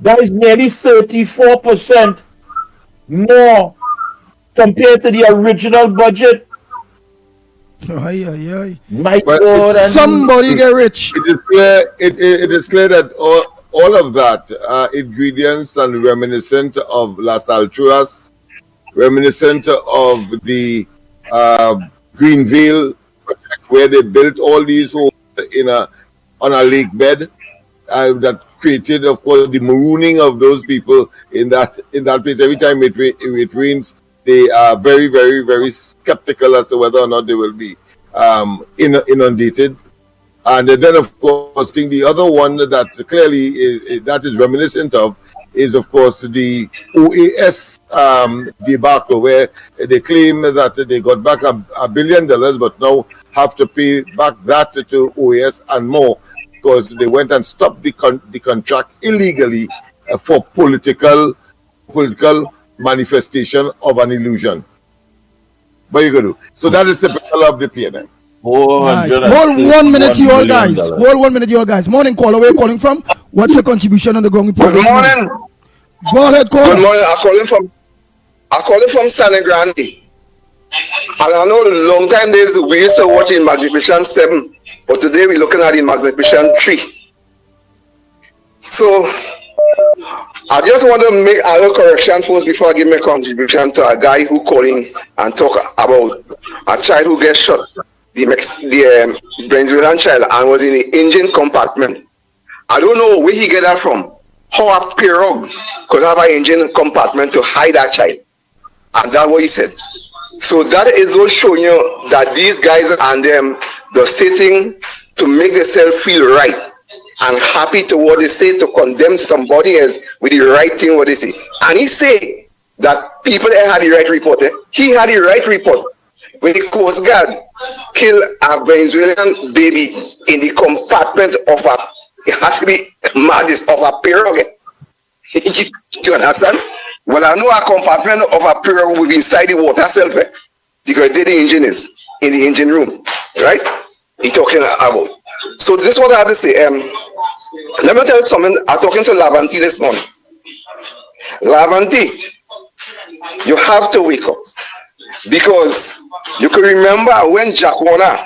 That is nearly 34% more compared to the original budget. My God, somebody get rich. It is clear. It is clear that all of that ingredients are reminiscent of Las Alturas, reminiscent of the Greenville project, where they built all these homes on a lake bed, that created, of course, the marooning of those people in that place. Every time it rains, they are very, very, very skeptical as to whether or not they will be inundated. And then, of course, the other one that clearly that is reminiscent of is, of course, the OAS debacle, where they claim that they got back $1 billion, but now have to pay back that to OAS and more, because they went and stopped the contract illegally for political manifestation of an illusion. What are you going to do? So that is typical of the PNM. Nice. Hold 1 minute, you all guys. Hold 1 minute, you all guys. Morning, caller. Where are you calling from? What's your contribution on the ground report? Good morning. Go ahead, caller. Good morning. I'm calling from San Grande. And I know a long time days we used to watch in Magnificent 7, but today we're looking at in Magnificent 3. So I just want to make a little correction first before I give my contribution to a guy who calling and talk about a child who gets shot. The Venezuelan child and was in the engine compartment. I don't know where he get that from. How a pirogue could have an engine compartment to hide that child. And that's what he said. So that is all showing you that these guys and them, they're sitting to make themselves feel right and happy to what they say, to condemn somebody else with the right thing what they say. And he say that people had the right report. He had the right report. When the Coast Guard killed a Venezuelan baby in the compartment of it had to be madness of a pirogue. Do you understand? Well, I know a compartment of a pirogue will be inside the water self, because there the engine is in the engine room, right? He talking about. So this is what I have to say. Let me tell you something. I'm talking to Lavanti this morning. Lavanti, you have to wake up, because you can remember when Jack Warner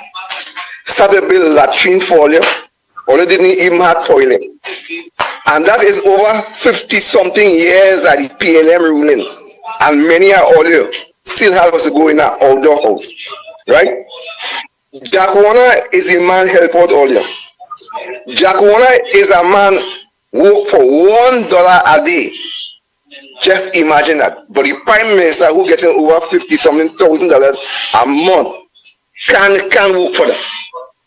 started building latrine for you, or didn't even have toilet. And that is over 50-something years at the PNM ruling. And many are all you still have us to go in an outdoor house, right? Jack Warner is a man help out all you. Jack Warner is a man work for $1 a day. Just imagine that. But the Prime Minister who getting over $50-something thousand a month can't work for that.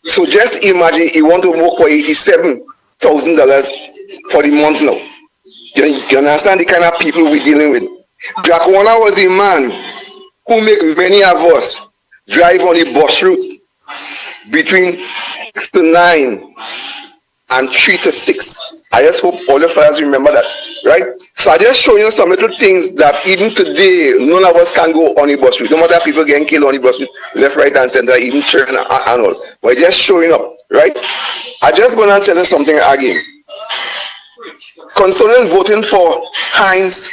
So just imagine he want to work for $87,000 for the month now. You understand the kind of people we're dealing with. Jack Warner was a man who make many of us drive on the bus route between 6 to 9 and 3 to 6. I just hope all the fellas remember that, right? So I just show you some little things that even today, none of us can go on the bus route. No matter people getting killed on the bus route, left, right, and center, even children and all. But just showing up, right? I just want to tell you something again. Concerning voting for Heinz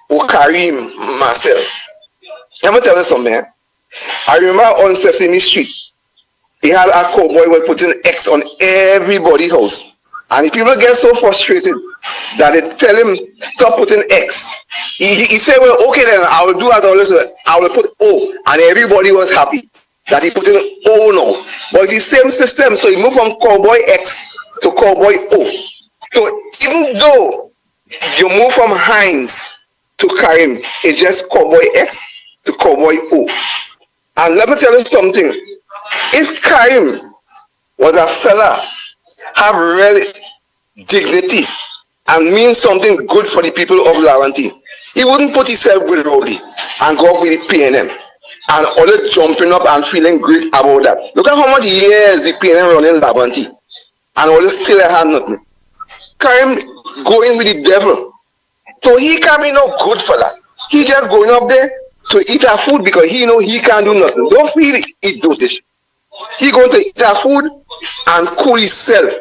or Karim myself, let me tell you something. I remember on Sesame Street, he had a cowboy was putting X on everybody's house. And if people get so frustrated that they tell him stop putting X, he said, well, okay then, I will do as always, I will put O. And everybody was happy that he put in O now. But it's the same system, so he moved from cowboy X to cowboy O. So even though you move from Heinz to Karim, it's just cowboy X to cowboy O. And let me tell you something. If Karim was a fella, have real dignity and mean something good for the people of Lavanti, he wouldn't put himself with Rowley and go up with the PNM and all jumping up and feeling great about that. Look at how much years the PNM running Lavanti and all still had nothing. Karim going with the devil. So he can be no good for that. He just going up there to eat our food because he know he can't do nothing. Don't feel it dotish. He going to eat our food and cool himself,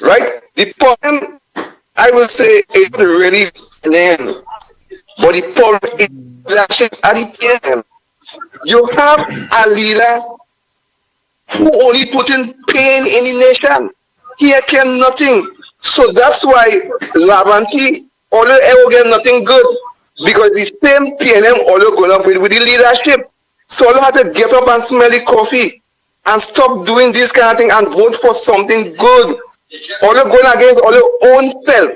right? The problem, I will say, is really lame. But the problem is leadership at the PM. You have a leader who only put in pain in the nation. He can nothing. So that's why Lavanti only ever get nothing good. Because the same PNM only going up with the leadership. So all have to get up and smell the coffee and stop doing this kind of thing and vote for something good. Only going against all your own self.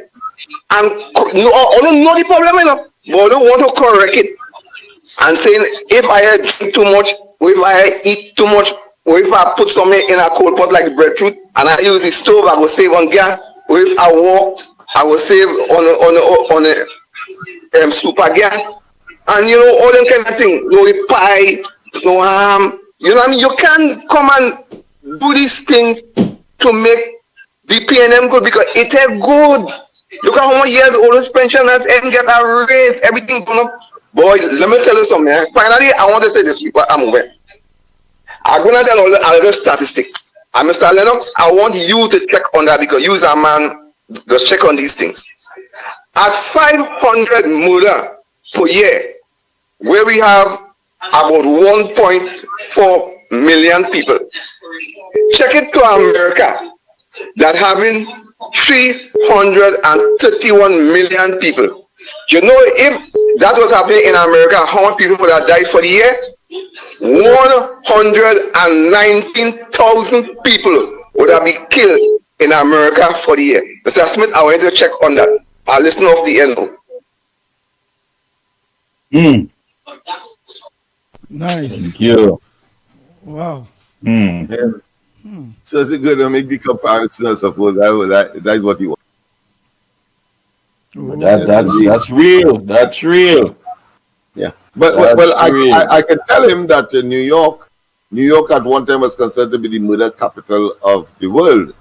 And only know the problem enough, but only want to correct it. And saying, if I drink too much, or if I eat too much, or if I put something in a cold pot like breadfruit, and I use the stove, I will save on gas, or if I walk I was saved on a super gas, and you know all them kind of things. No pie, no ham. You know what I mean? You can't come and do these things to make the PNM good because it is good. Look at how many years all those pensioners and get a raise, everything going up. Boy, let me tell you something. Finally, I want to say this, people. I'm aware. I'm going to tell all the other statistics. And Mr. Lennox, I want you to check on that because you, as a man, just check on these things. At 500 murder per year, where we have about 1.4 million people, check it to America that having 331 million people. You know, if that was happening in America, how many people would have died for the year? 119,000 people would have been killed in America for the year. Mr. Smith, I want you to check on that. I'll listen off the end. Nice. Thank you. Wow. Yeah. So it's good to make the comparison, I suppose. That is what you want. That's real. That's real. Yeah. But real. I can tell him that New York at one time was considered to be the murder capital of the world.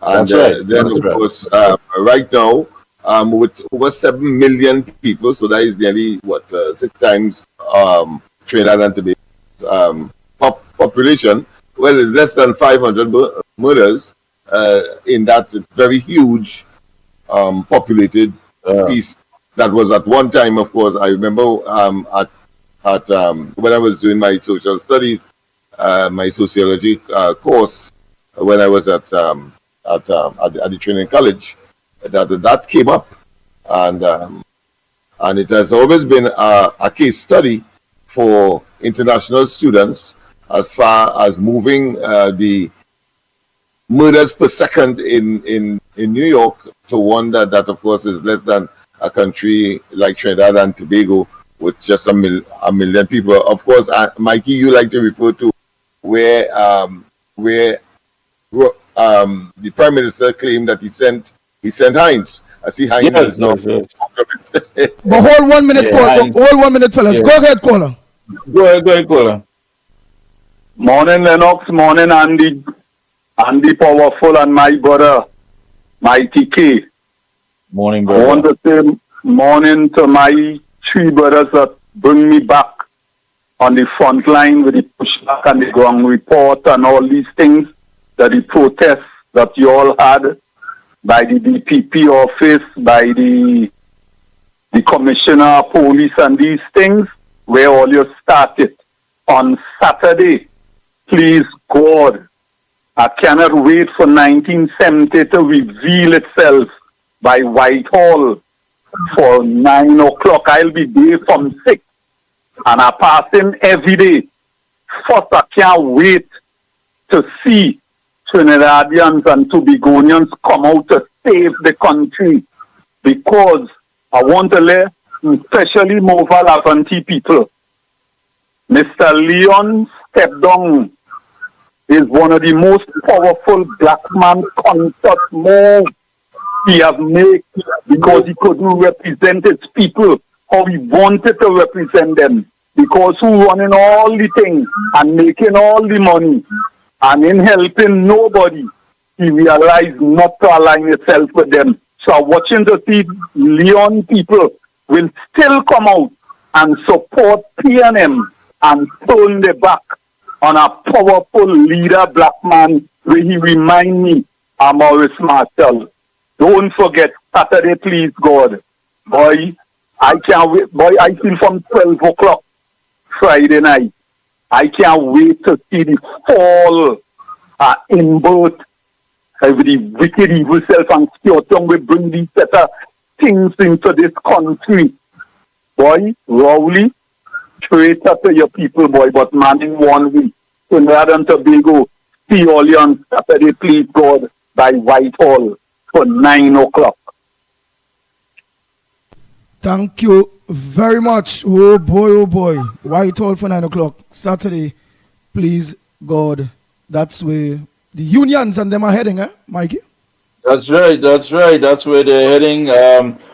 And then, of course, right now, with over 7 million people, so that is nearly, 6 times Trinidad and Tobago's population. Well, it's less than 500 murders in that very huge populated piece that was at one time, of course. I remember when I was doing my social studies, my sociology course, when I was at the training college, that came up, and it has always been a case study for international students as far as moving the murders per second in New York to one that of course is less than a country like Trinidad and Tobago with just a million people. Of course, Mikey, you like to refer to where the Prime Minister claimed that he sent Heinz. I see Heinz is now. But hold 1 minute, caller. Hold 1 minute, fellas. Go ahead, caller. Go ahead, caller. Morning, Lennox. Morning, Andy. Andy Powerful and my brother, Mikey K. Morning, brother. I want to say morning to my 3 brothers that bring me back on the front line with the pushback and the ground report and all these things, that the protests that you all had by the DPP office, by the commissioner of police and these things, where all you started on Saturday. Please, God, I cannot wait for 1970 to reveal itself by Whitehall for 9 o'clock. I'll be there from 6, and I pass in every day. First, I can't wait to see Trinidadians and Tobagonians come out to save the country, because I want to let especially Mova Lavanti people. Mr. Leon step down is one of the most powerful black man concert moves he has made, because he couldn't represent his people how he wanted to represent them, because who running all the things and making all the money and in helping nobody, he realized not to align himself with them. So I'm watching to see Leon people will still come out and support PNM and turn their back on a powerful leader, black man, where he remind me of Maurice Marshall. Don't forget Saturday, please, God. Boy, I can't wait. Boy, I feel from 12 o'clock Friday night. I can't wait to see the fall in both the wicked evil self and Skiotung will bring these set of things into this country. Boy, Rowley, traitor to your people, boy, but man in 1 week. Trinidad and Tobago, see all you on Saturday, please, God, by Whitehall for 9 o'clock. Thank you very much. Oh boy. Whitehall for 9 o'clock. Saturday, please, God. That's where the unions and them are heading, Mikey? That's right. That's right. That's where they're heading.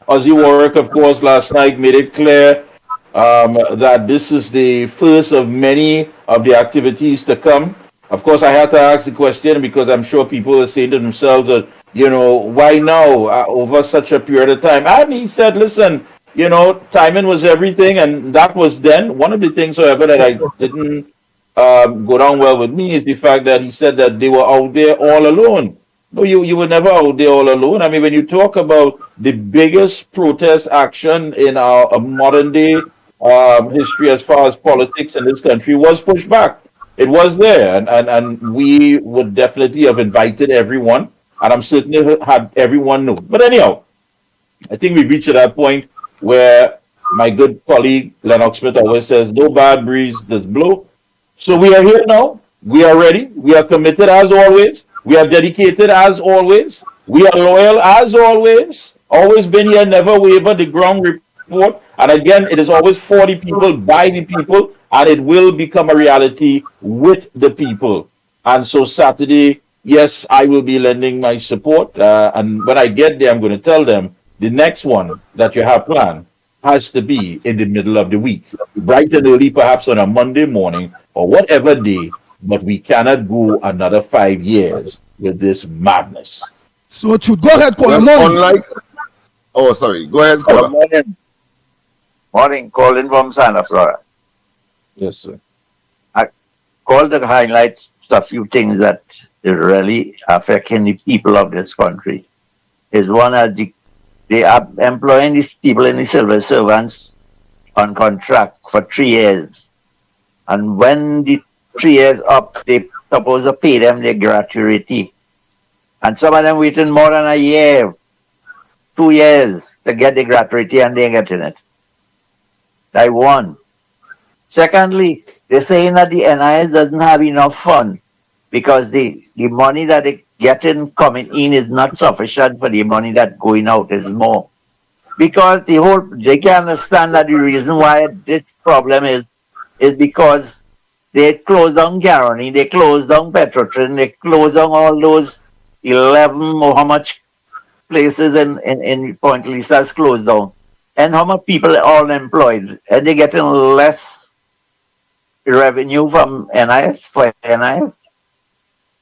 Ozzy Warwick, of course, last night made it clear that this is the first of many of the activities to come. Of course, I had to ask the question because I'm sure people are saying to themselves, why now over such a period of time? And he said, listen, timing was everything, and that was then. One of the things, however, that I didn't go down well with me is the fact that he said that they were out there all alone. No, you were never out there all alone. I mean, when you talk about the biggest protest action in our modern day history as far as politics in this country was pushback. It was there, and we would definitely have invited everyone, and I'm certainly had everyone know. But anyhow, I think we reached that point where my good colleague Lennox Smith always says, no bad breeze does blow. So we are here now. We are ready. We are committed as always. We are dedicated as always. We are loyal as always. Always been here, never waver. The ground report. And again, it is always for the people, by the people, and it will become a reality with the people. And so Saturday, yes, I will be lending my support. And when I get there, I'm going to tell them the next one that you have planned has to be in the middle of the week, bright and early, perhaps on a Monday morning or whatever day, but we cannot go another 5 years with this madness. So it should go ahead, caller. Sorry, go ahead, caller. Morning, calling from Santa Flora. Yes, sir. I called to highlight a few things that is really affecting the people of this country. Is one of they are employing these people in the civil servants on contract for 3 years. And when the 3 years up, they supposed to pay them their gratuity. And some of them waiting more than a year, 2 years to get the gratuity, and they ain't getting it. That one. Secondly, they're saying that the NIS doesn't have enough fund because the money that they getting coming in is not sufficient for the money that going out is more. Because they can understand that the reason why this problem is because they closed down Garoni, they closed down Petrotrin, they closed down all those 11 or how much places in Point Lisa's closed down. And how much people are all employed. And they're getting less revenue from NIS for NIS.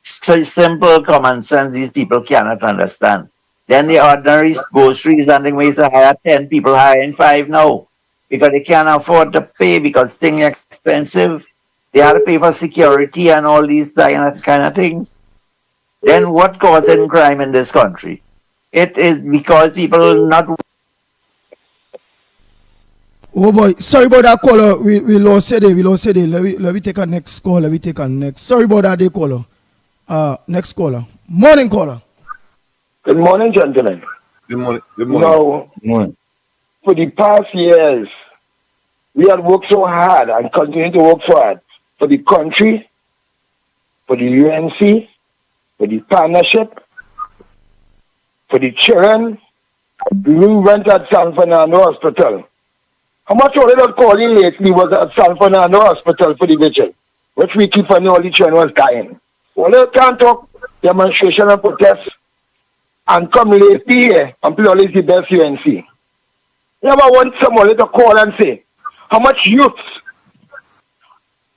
So simple common sense these people cannot understand. Then the ordinary groceries and things to hire 10 people, hiring 5 now. Because they can't afford to pay because things are expensive. They have to pay for security and all these kind of things. Then what causing crime in this country? It is because people not... Oh boy, sorry about that caller. We lost it. Let me take a next call. Sorry about that, day caller. Next caller. Morning caller. Good morning, gentlemen. Good morning. Now, for the past years, we have worked so hard and continue to work hard for the country, for the UNC, for the partnership, for the children. We went at San Fernando Hospital. How much all that calling lately was at San Fernando Hospital for the vigil, which we keep on all the children was dying. All they can't talk demonstration and protest and come lately here and play always the best UNC. You ever want someone to call and say, how much youths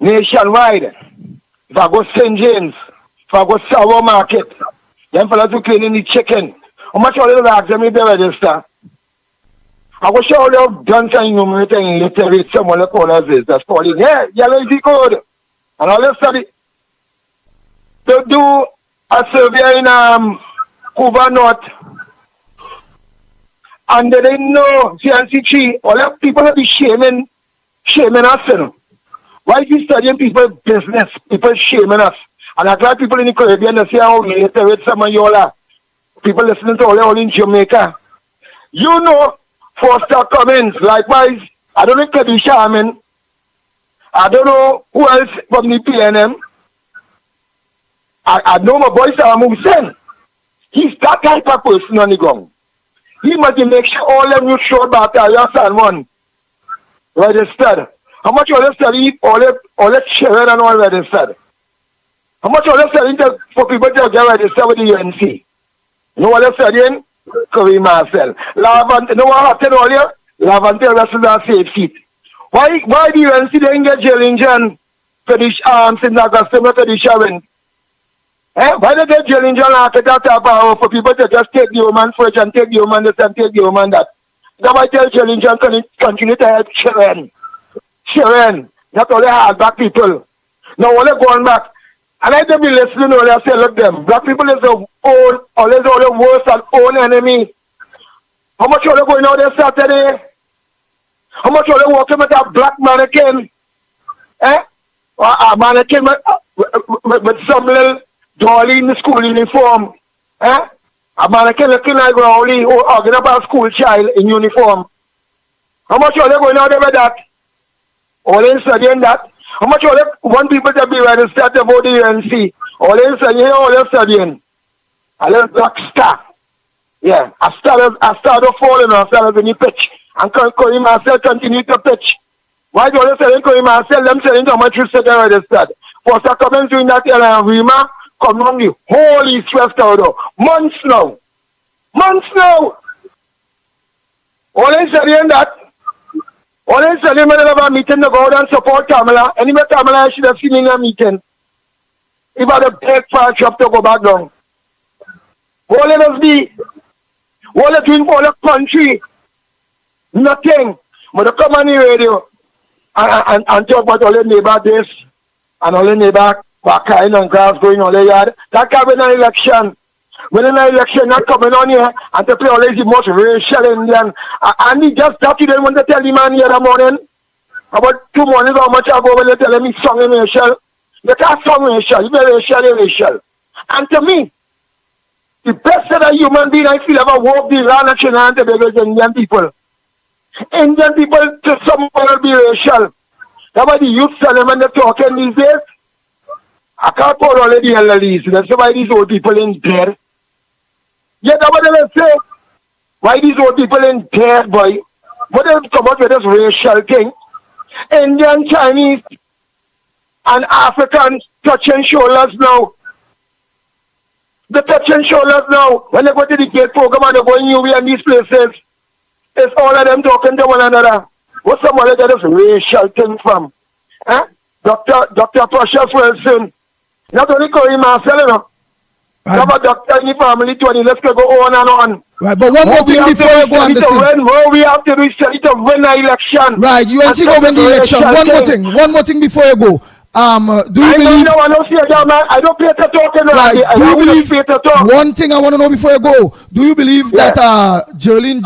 nationwide, if I go St. James, if I go Sour Market, them fellas who cleaning the chicken, how much all they ask them if they register? I wish all they have done some numerator and literate someone to call us this. That's calling, yeah, yellow is the code. And all they study. To do a survey in Cuba North. And they didn't know CNC3. All the people will be shaming us. You know. Why is he studying people's business? People shaming us. And I'm glad people in the Caribbean they see how we literate some of you all. People listening to all in Jamaica. You know, Foster Cummins, likewise, I don't know Kevin Sharman. I don't know who else from the PNM. I know my boy Sam Hussein. He's that type of person on the ground. He must make sure all them you show battalions and one registered. How much all they study, all the children and all registered. How much all they study for people to get registered with the UNC? You know what they're studying? Curry Marcel. Lavant, you know what happened earlier? Lavante wrestled on safe feet. Why do you see the engage Jellingen for the St. Augustine for the Sharon? Why they get Jellingen after that for people to just take the woman first and take the woman this and take the woman that? Now I tell Jellingen continue to help Sharon. Not only hardback people. Now only going back. And I don't be listening when I say, look them. Black people is the always the worst and own enemy. How much are they going out there Saturday? How much are they walking with a black mannequin? A mannequin with some little dolly in the school uniform. A mannequin looking like Rowley or arguing about a school child in uniform. How much are they going out there with that? All in studying that? How much are they want people to be registered about the UNC? All in studying, all they're studying. A little black star. Yeah, I started falling, I started in the pitch. And Curry Marcel continue to pitch. Why do they say Curry Marcel? Them selling how much registered and registered. First I come in doing that Rima, come on the whole East West out. Months now. All in studying that. All in studying when they have a meeting to go out and support Kamala. Anyway, Kamala should have seen in a meeting. If I had a big fire shop to go back down. All let us be. All they're doing for the country. Nothing. But they come on the radio and talk about all the neighbor this and all the neighbor backyard and grass going on the yard. That can be an election. When an election not coming on here and to play all the most racial Indian. And he just talking them when they tell the man here in the morning. About 2 mornings how much ago when they tell him he's song in racial. They can't song racial. You be racial. And to me, the best that a human being I feel ever walk the land of Trinidad and Tobago is Indian people. Indian people to some will be racial. That's why the youth tell them when they're talking these days. I can't call all of the elderlies. That's why these old people in there. Yeah, that's what they say. Why these old people in there, boy? What they come out with this racial thing? Indian, Chinese, and Africans touching shoulders now. They touching shoulders now. When they go to the gate program and they go in UV and these places, it's all of them talking to one another. What's somebody get this racial thing from? Dr. Precious Wilson. Not only Curry Marcel, you know. Have a doctor in the family, 20. Let's go on and on. Right, but one more thing before you go on this. What we have to do is to win the election. Right, UNC go win the election. One more thing before you go. Do you believe? I don't pay to talk. Right. Do you believe? One thing I want to know before you go. Do you believe that Jolene?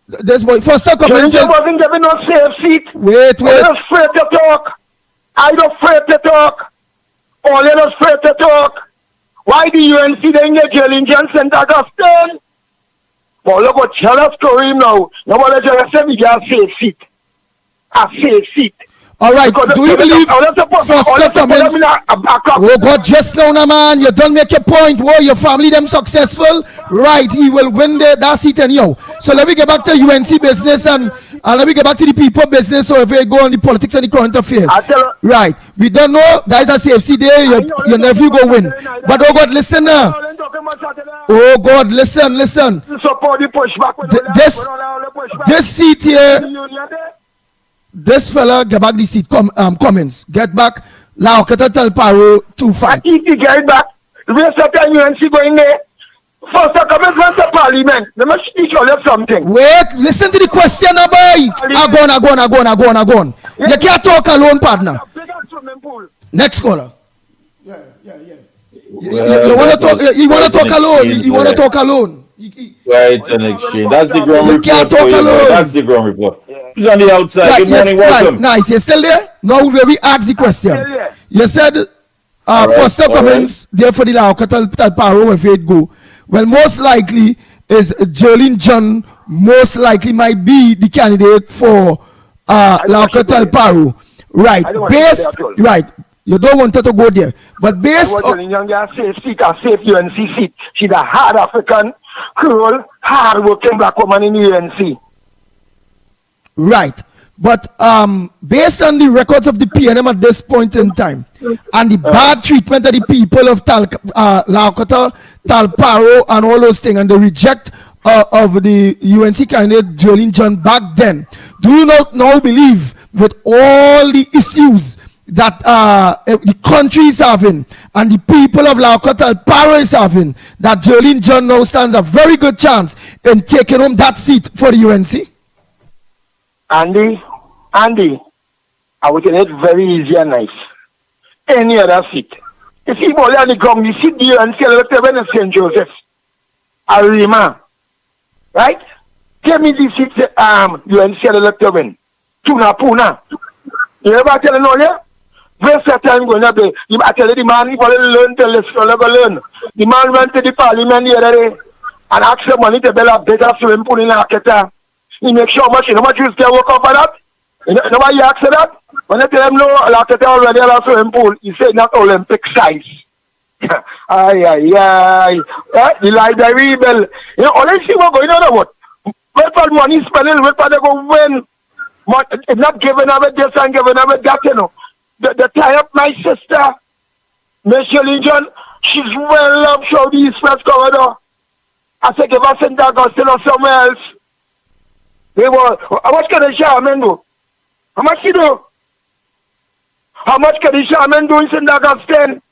This boy first up comment says wasn't given no safe seat. Wait. I'm afraid to talk. I'm afraid to talk. All of us afraid to talk. Why the UNC then get Jolene Johnson St. Augustine? But look what Charles Kareem now. Nobody just said we got a safe seat. A safe seat. All right, do you believe first comments? Oh God, just now, man, you don't make your point. Whoa, your family them successful, right? He will win that seat anyhow. So let me get back to UNC business and let me get back to the people business. So if we go on the politics and the current affairs, right? We don't know, guys. Are CFC there? Your nephew go win, but oh God, listen now. Oh God, listen. This seat here. This fella get back the seat. Cummins get back. Laoketa tell Paro to fight. If you get back, the rest of the UNC going there. First, Cummins went to Parliament. They must teach you something. Wait, listen to the question, boy. I go on. You can't talk alone, partner. Next caller. Yeah. You want to talk? You want to talk alone? You want to talk alone? Right, an exchange. That's the ground report. Can't talk alone. That's the ground report. He's on the outside. Right, good morning, welcome. Right, nice. You're still there? Now we ask the question. You said first comments there for the Laoketa Paro if it go. Well, most likely is Jolene John. Most likely might be the candidate for Laoketa Paro. Right. Right. You don't want her to go there. But based on a safe UNC seat. She's a hard African, cruel, hard working black woman in UNC. Right. But based on the records of the PNM at this point in time, and the bad treatment of the people of Laukata, Talparo, and all those things, and the reject of the UNC candidate Jolene John back then, do you not now believe, with all the issues that the country is having and the people of Laukata, Talparo is having, that Jolene John now stands a very good chance in taking home that seat for the UNC? Andy, I would tell it very easy and nice. Any other seat. If you only on the ground, you sit there and say, let's have in St. Joseph, Arima, right? Tell me the seat, UNC elected Puna. You ever tell no, yeah? Very certain going to be. I tell the man, he will learn to listen, learn. The man went to the parliament the other day and asked the money to build a better swimming pool in Aketa. He make sure how much you can work up for that? Nobody asked that? When I tell him no, Aketa already have a swimming pool, he said not Olympic size. The library bill. You know, all I see what's going on about. Where for money spending, where for they go win. It's not giving away this and giving away that, you know. The tie up my sister, Miss John, she's well loved, show the East West corridor. I said, give us St. Augustine or somewhere else. They were, how much can the shaman do? How much she do? How much can the shaman do in St. Augustine?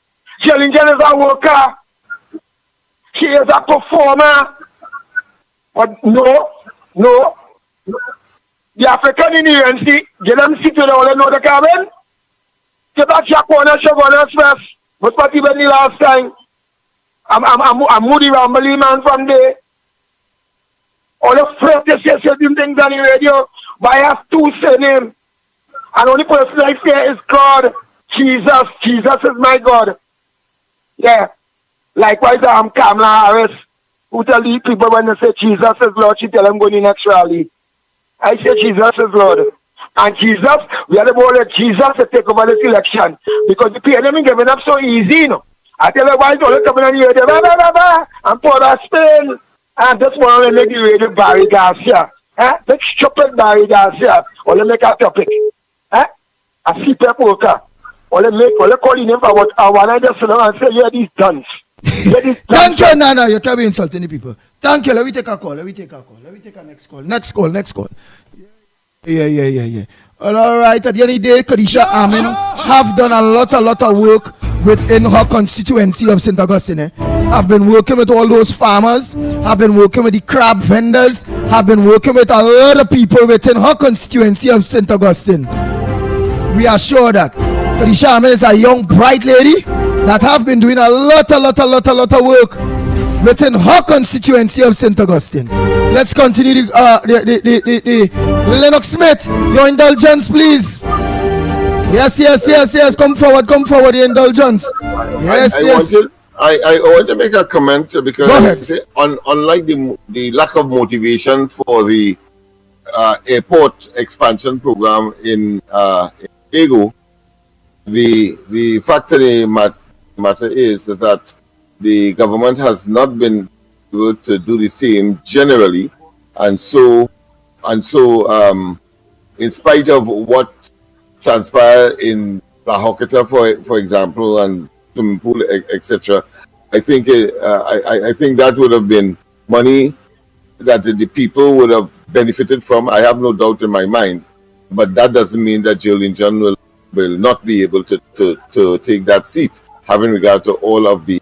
John is a worker. She is a performer. But no. The African in the UNC, get them sit with all the cabin. Get that jack on us, show on us first. But what even the last time? I'm Moody Rambly man from there. All the first they say certain things on the radio, but I have two surnames. And only person I fear is God. Jesus. Jesus is my God. Yeah. Likewise, I'm Kamala Harris, who tell the people when they say Jesus is Lord, she tell them going in next rally. I say Jesus is Lord. And Jesus, we are the board of Jesus to take over this election. Because the PNM is giving up so easy, you know. I tell you why it's only coming on the radio, and Port of Spain. And just want to make the radio Barry Garcia. That stupid Barry Garcia. Only make a topic. A CPEP worker. Only call him for what I want to just sit down and say, yeah, these guns. Thank you, Nana. You're trying to insult the people. Thank you. Let me take a call. Let me take a next call. Next call. Yeah. All right. At the end of the day, Kadisha Amin have done a lot of work within her constituency of St. Augustine. I've been working with all those farmers. I've been working with the crab vendors. I've been working with a lot of people within her constituency of St. Augustine. We are sure that Kadisha Amin is a young, bright lady that have been doing a lot of work within her constituency of St. Augustine. Let's continue the Lennox Smith, your indulgence, please. Yes. Come forward, the indulgence. Yes. I want to make a comment because unlike the lack of motivation for the airport expansion program in Ego, the fact of the matter is that the government has not been able to do the same generally, and so in spite of what transpired in La Hoqueta, for example, and swimming pool, etc., I think that would have been money that the people would have benefited from. I have no doubt in my mind, but that doesn't mean that Jolene John will not be able to take that seat, having regard to all of the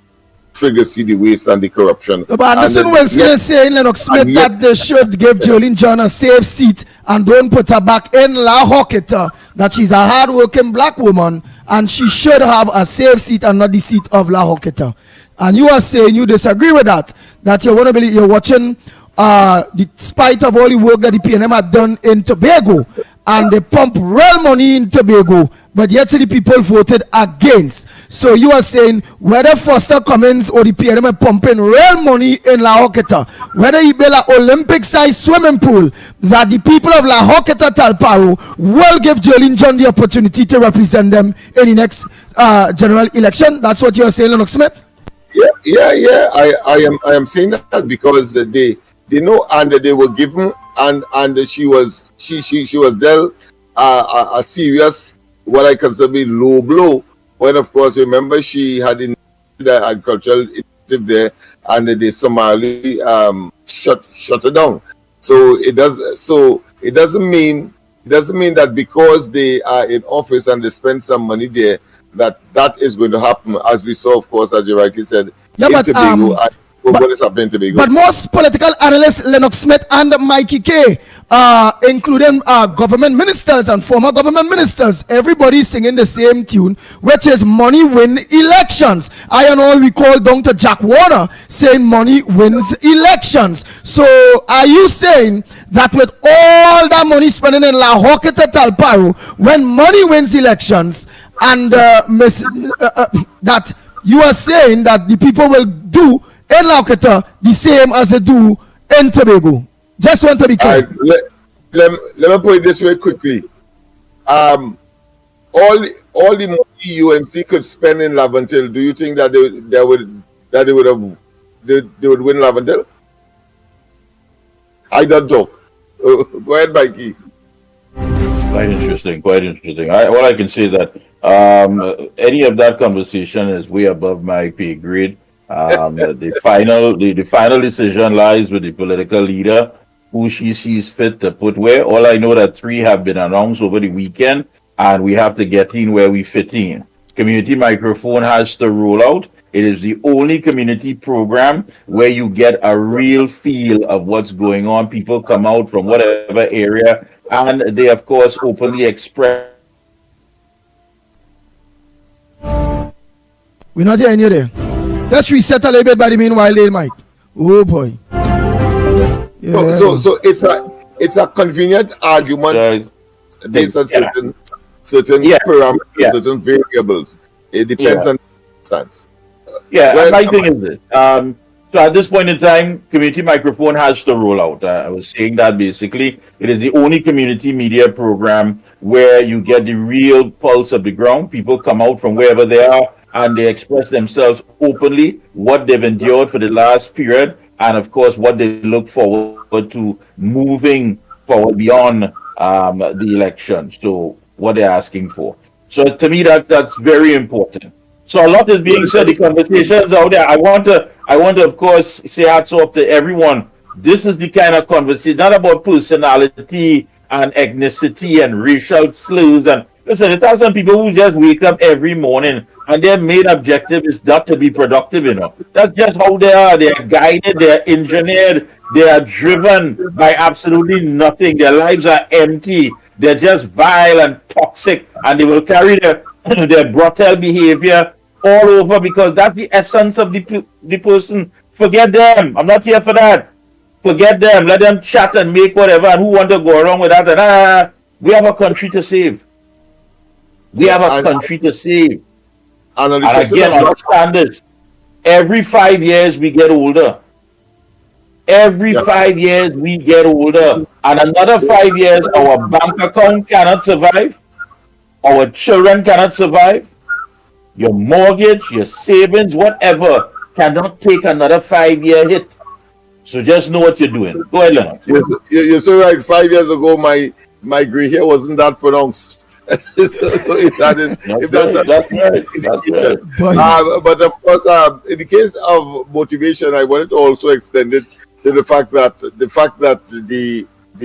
frigacy, the waste, and the corruption. But Anderson Wilson is saying, Lennox Smith, that they should give Jolene John a safe seat and don't put her back in La Hoqueta, that she's a hard-working black woman and she should have a safe seat and not the seat of La Hoqueta. And you are saying you disagree with that you're watching despite of all the work that the PNM had done in Tobago, and they pump real money in Tobago, but yet the people voted against. So you are saying whether Foster Cummins or the PNM are pumping real money in La Hoqueta, whether you build an Olympic-sized swimming pool, that the people of La Hoqueta Talparo will give Jolene John the opportunity to represent them in the next general election. That's what you are saying, Lennox Smith? Yeah. I am saying that because they know, and they were given, and she was a serious, what I consider be low blow. When of course, remember she had the agricultural initiative there, and the Somali shut it down. So it doesn't mean that because they are in office and they spend some money there that is going to happen, as we saw, of course, as you rightly said, Yeah, in but Tobago. What is happening in Tobago? But most political analysts, Lennox Smith and Mikey K, including government ministers and former government ministers, everybody singing the same tune, which is money win elections. I and all we call down to Jack Warner saying money wins elections. So are you saying that with all that money spending in La Hoqueta Talparo, when money wins elections, and that you are saying that the people will do in Lauketa the same as they do in Tobago? Just want to be clear. Let me put it this way quickly. All the money UNC could spend in Laventille, do you think that they would win Laventille? I don't talk. Go ahead, Mikey. Quite interesting. All I can say is that any of that conversation is way above my pay grade. The final decision lies with the political leader, who she sees fit to put where. All I know that 3 have been announced over the weekend, and we have to get in where we fit in. Community microphone has to roll out. It is the only community program where you get a real feel of what's going on. People come out from whatever area, and they, of course, openly express. We're not hearing you there. Let's reset a little bit by the meanwhile, Mike. Oh boy. Yeah. So it's a convenient argument based on certain parameters, certain variables. It depends on the stance. My thing is this. So at this point in time, community microphone has to roll out. I was saying that basically it is the only community media program where you get the real pulse of the ground. People come out from wherever they are and they express themselves openly, what they've endured for the last period, and of course what they look forward to moving forward beyond the election. So what they're asking for. So to me that's very important. So a lot is being said, the conversations out there. I want to of course say hats off to everyone. This is the kind of conversation, not about personality and ethnicity and racial slurs. And listen, it has some people who just wake up every morning and their main objective is not to be productive, That's just how they are. They are guided, they are engineered, they are driven by absolutely nothing. Their lives are empty. They're just vile and toxic, and they will carry their brutal behavior all over because that's the essence of the person. Forget them. I'm not here for that. Forget them. Let them chat and make whatever. And who want to go along with that? And we have a country to save. We have a country to save. And again, understand this. Every 5 years we get older. Every 5 years we get older. And another 5 years our bank account cannot survive. Our children cannot survive. Your mortgage, your savings, whatever, cannot take another 5-year hit. So just know what you're doing. Go ahead, Lennox. You're so right. 5 years ago, my gray hair wasn't that pronounced. So if that is, that's right. But of course, in the case of motivation, I wanted to also extend it to the fact that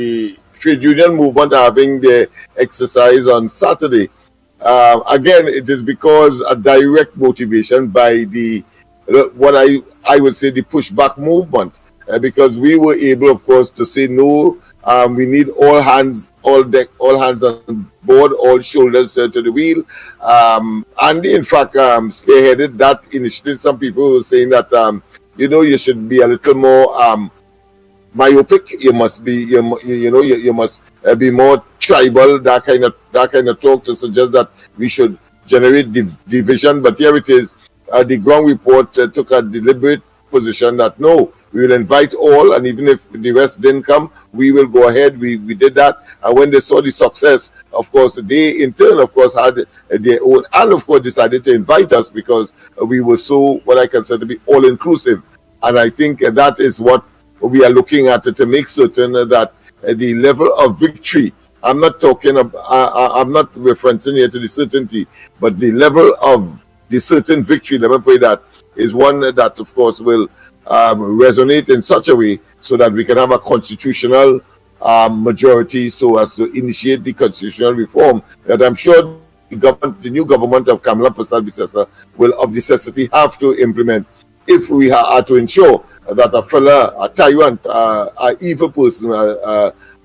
the trade union movement are having their exercise on Saturday. Again, it is because a direct motivation by what I would say the pushback movement, because we were able, of course, to say no. We need all hands on board, all shoulders to the wheel. And in fact, spearheaded that initiative. Some people were saying that you should be a little more myopic. You must be you must be more tribal. That kind of talk to suggest that we should generate division. But here it is. The ground report took a deliberate position that no, we will invite all, and even if the rest didn't come, we will go ahead. We did that, and when they saw the success, of course, they in turn, of course, had their own, and of course, decided to invite us because we were so what I consider to be all inclusive, and I think that is what we are looking at to make certain that the level of victory I'm not talking about, I'm not referencing here to the certainty, but the level of the certain victory, let me put that, is one that, of course, will resonate in such a way so that we can have a constitutional majority so as to initiate the constitutional reform that I'm sure the new government of Kamala Persad will of necessity have to implement if we are to ensure that a tyrant, a evil person,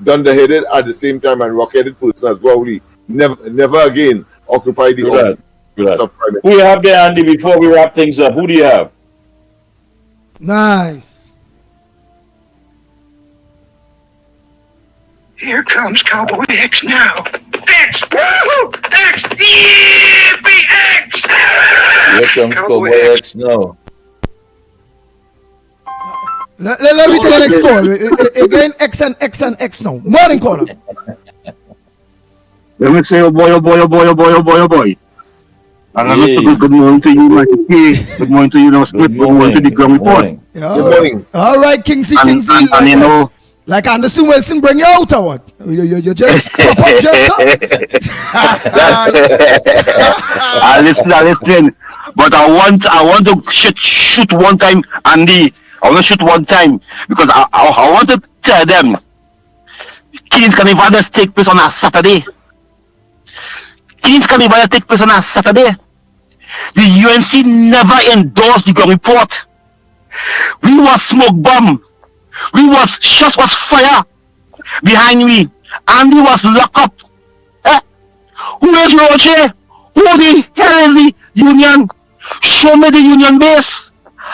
dunderheaded at the same time and rock-headed person as well, we never again occupy the office of prime minister. Who you have there, Andy, before we wrap things up? Who do you have? Nice. Here comes Cowboy X now. X! Woo! X! Yippee! X! Here comes Cowboy X now. Let me take the next call. Again, X and X and X now. Morning caller. Let me say, oh boy, oh boy, oh boy, oh boy, oh boy, oh boy. And I'm not good morning to you, Mikey. Good morning to you, now, Smith. Good morning to the ground report. Good morning. All right, Kingsy. And you know, like Anderson Wilson bring you out or what? You just pop up just I listen. But I want to shoot one time, Andy. I want to shoot one time because I want to tell them Kings Carnival does take place on a Saturday. Kings Carnival does take place on a Saturday. The UNC never endorsed the ground report. We was smoke bomb. Shots was fire behind me. Andy was locked up. Who is Roger? Who the hell is the union? Show me the union base.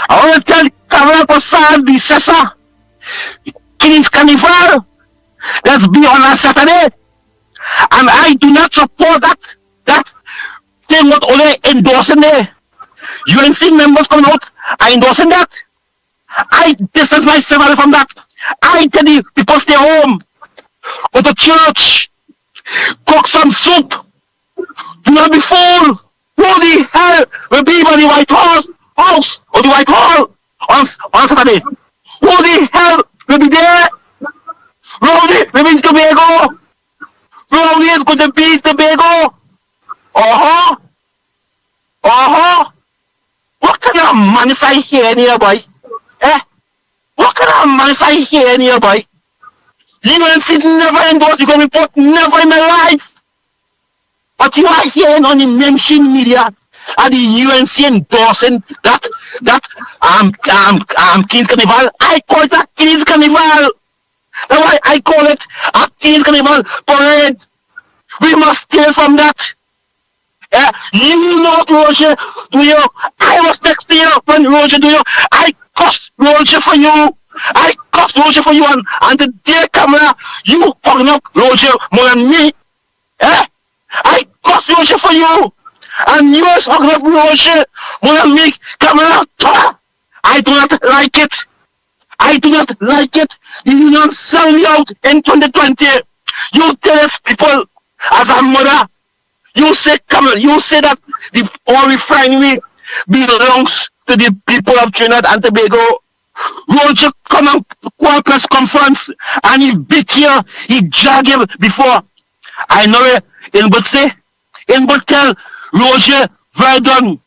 I want to tell Kamala Persad, the Cessa, Kings Carnival, let's be on a Saturday. And I do not support that thing what only endorsing there. UNC members coming out are endorsing that. I distance myself away from that. I tell the people stay home, go to church, cook some soup, do not be fool. Who the hell will be by the White House or the White Hall on Saturday? Who the hell will be there? Rowdy will be in Tobago. Rowdy is going to be in Tobago. What kind of man is I here nearby? What kind of man is I here nearby? UNC never endorsed the ground report, never in my life. But you are hearing on the mainstream media and the UNC endorsing that Kings Carnival. I call it a Kings Carnival. That's why I call it a Kings Carnival parade. We must steal from that. You know Roger, do you? I was next to you when Roger do you. I cussed Roger for you. I cussed Roger for you and the dear camera, you hugging up Roger more than me. I cussed Roger for you. And you was hugging up Roger more than me. Camera, I do not like it. I do not like it. The union sell me out in 2020. You tell us people as a mother, you say that the oil refinery belongs to the people of Trinidad and Tobago. Roger come on a press conference and he beat here, he drag him before. I know it in but tell Roger, well done.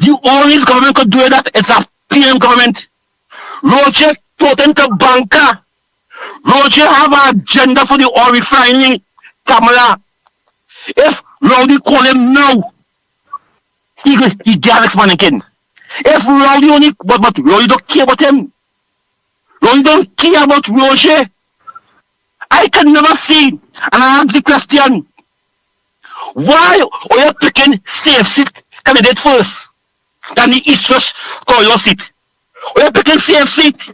The only government could do that is a PM government. Roger put into banker. Roger have an agenda for the oil refining. Kamala. If Rowdy call him now, he get next man again. If Rowdy only, but Rowdy don't care about him. Rowdy don't care about Roger. I can never see, and I ask the question, why are you picking safe seat candidate first than the East-West corridor seat? Are you picking safe seat?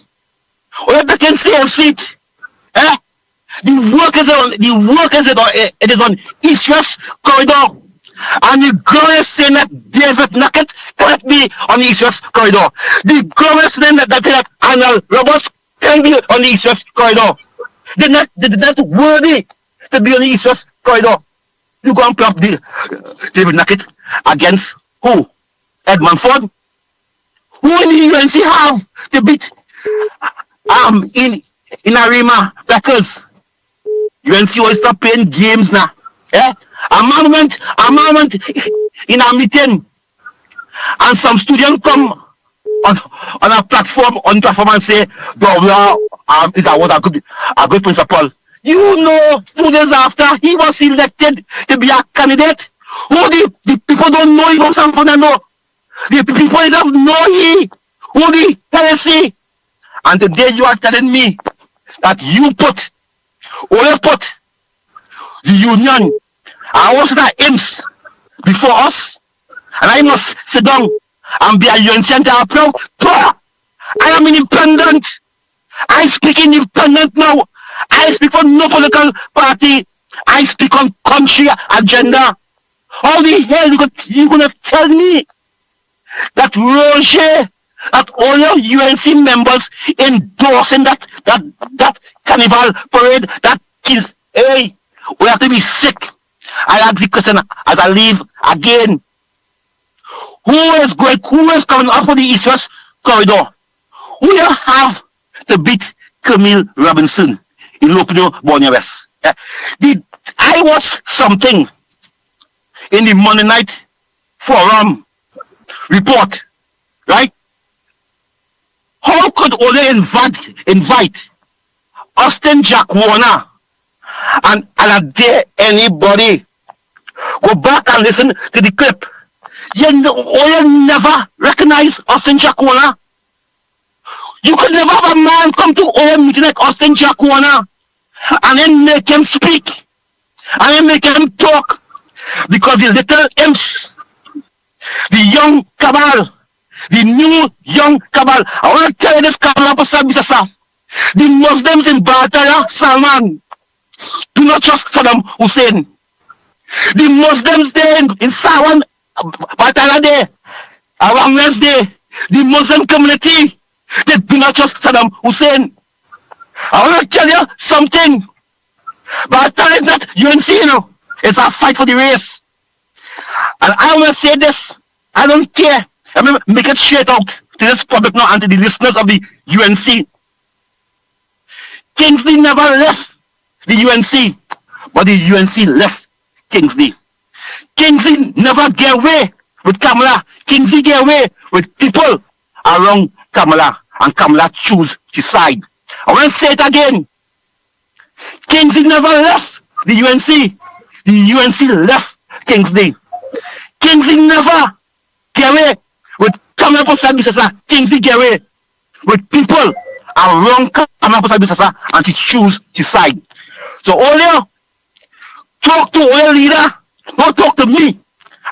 The work is on East-West corridor. And the girl is saying that David Nackett cannot be on the East-West corridor. The girl is saying that Arnold Roberts can be on the East-West corridor. They're not worthy to be on the East-West corridor. You go and play up David Nackett against who? Edmund Ford? Who in the UNC have to beat in Arima Records? UNC will stop playing games now. Eh? A man went in a meeting, and some students come on a platform and say, "Governor was a good principal." You know, 2 days after he was elected to be a candidate, who the people don't know him from something know. The people don't know he, who the heresy. And today you are telling me that you put the union, I was the IMS before us, and I must sit down and be a UNC and proud. I am independent. I speak independent now. I speak for no political party. I speak on country agenda. How the hell you gonna tell me that Roger, that all your UNC members endorsing that carnival parade, that is, hey, we have to be sick. I ask the question as I leave again. Who is coming up for the East-West corridor? Who you have to beat Camille Robinson in Lopino, Borneo West? I watched something in the Monday night forum report, right? How could Ole invite Austin Jack Warner and dare anybody go back and listen to the clip? Ole never recognize Austin Jack Warner. You could never have a man come to Ole meeting like Austin Jack Warner and then make him speak and then make him talk, because the little imps, the young cabal, the new young cabal. I want to tell you this, cabal, the Muslims in Baltaya, Salman, do not trust Saddam Hussein. The Muslims there in Sawan, Baltaya there, around Wednesday, the Muslim community, they do not trust Saddam Hussein. I want to tell you something. Baltaya is not UNC, you know. It's a fight for the race. And I want to say this. I don't care. I mean, make it straight out to this public now and to the listeners of the UNC. Kingsley never left the UNC, but the UNC left Kingsley. Kingsley never get away with Kamala. Kingsley get away with people around Kamala, and Kamala choose his side. I want to say it again. Kingsley never left the UNC. The UNC left Kingsley. Kingsley never get away with Kamala Posad Bisasa. Kingsley get away with people around Kamala Posad Bisasa, and to choose his side. So all you talk to all leader, don't talk to me.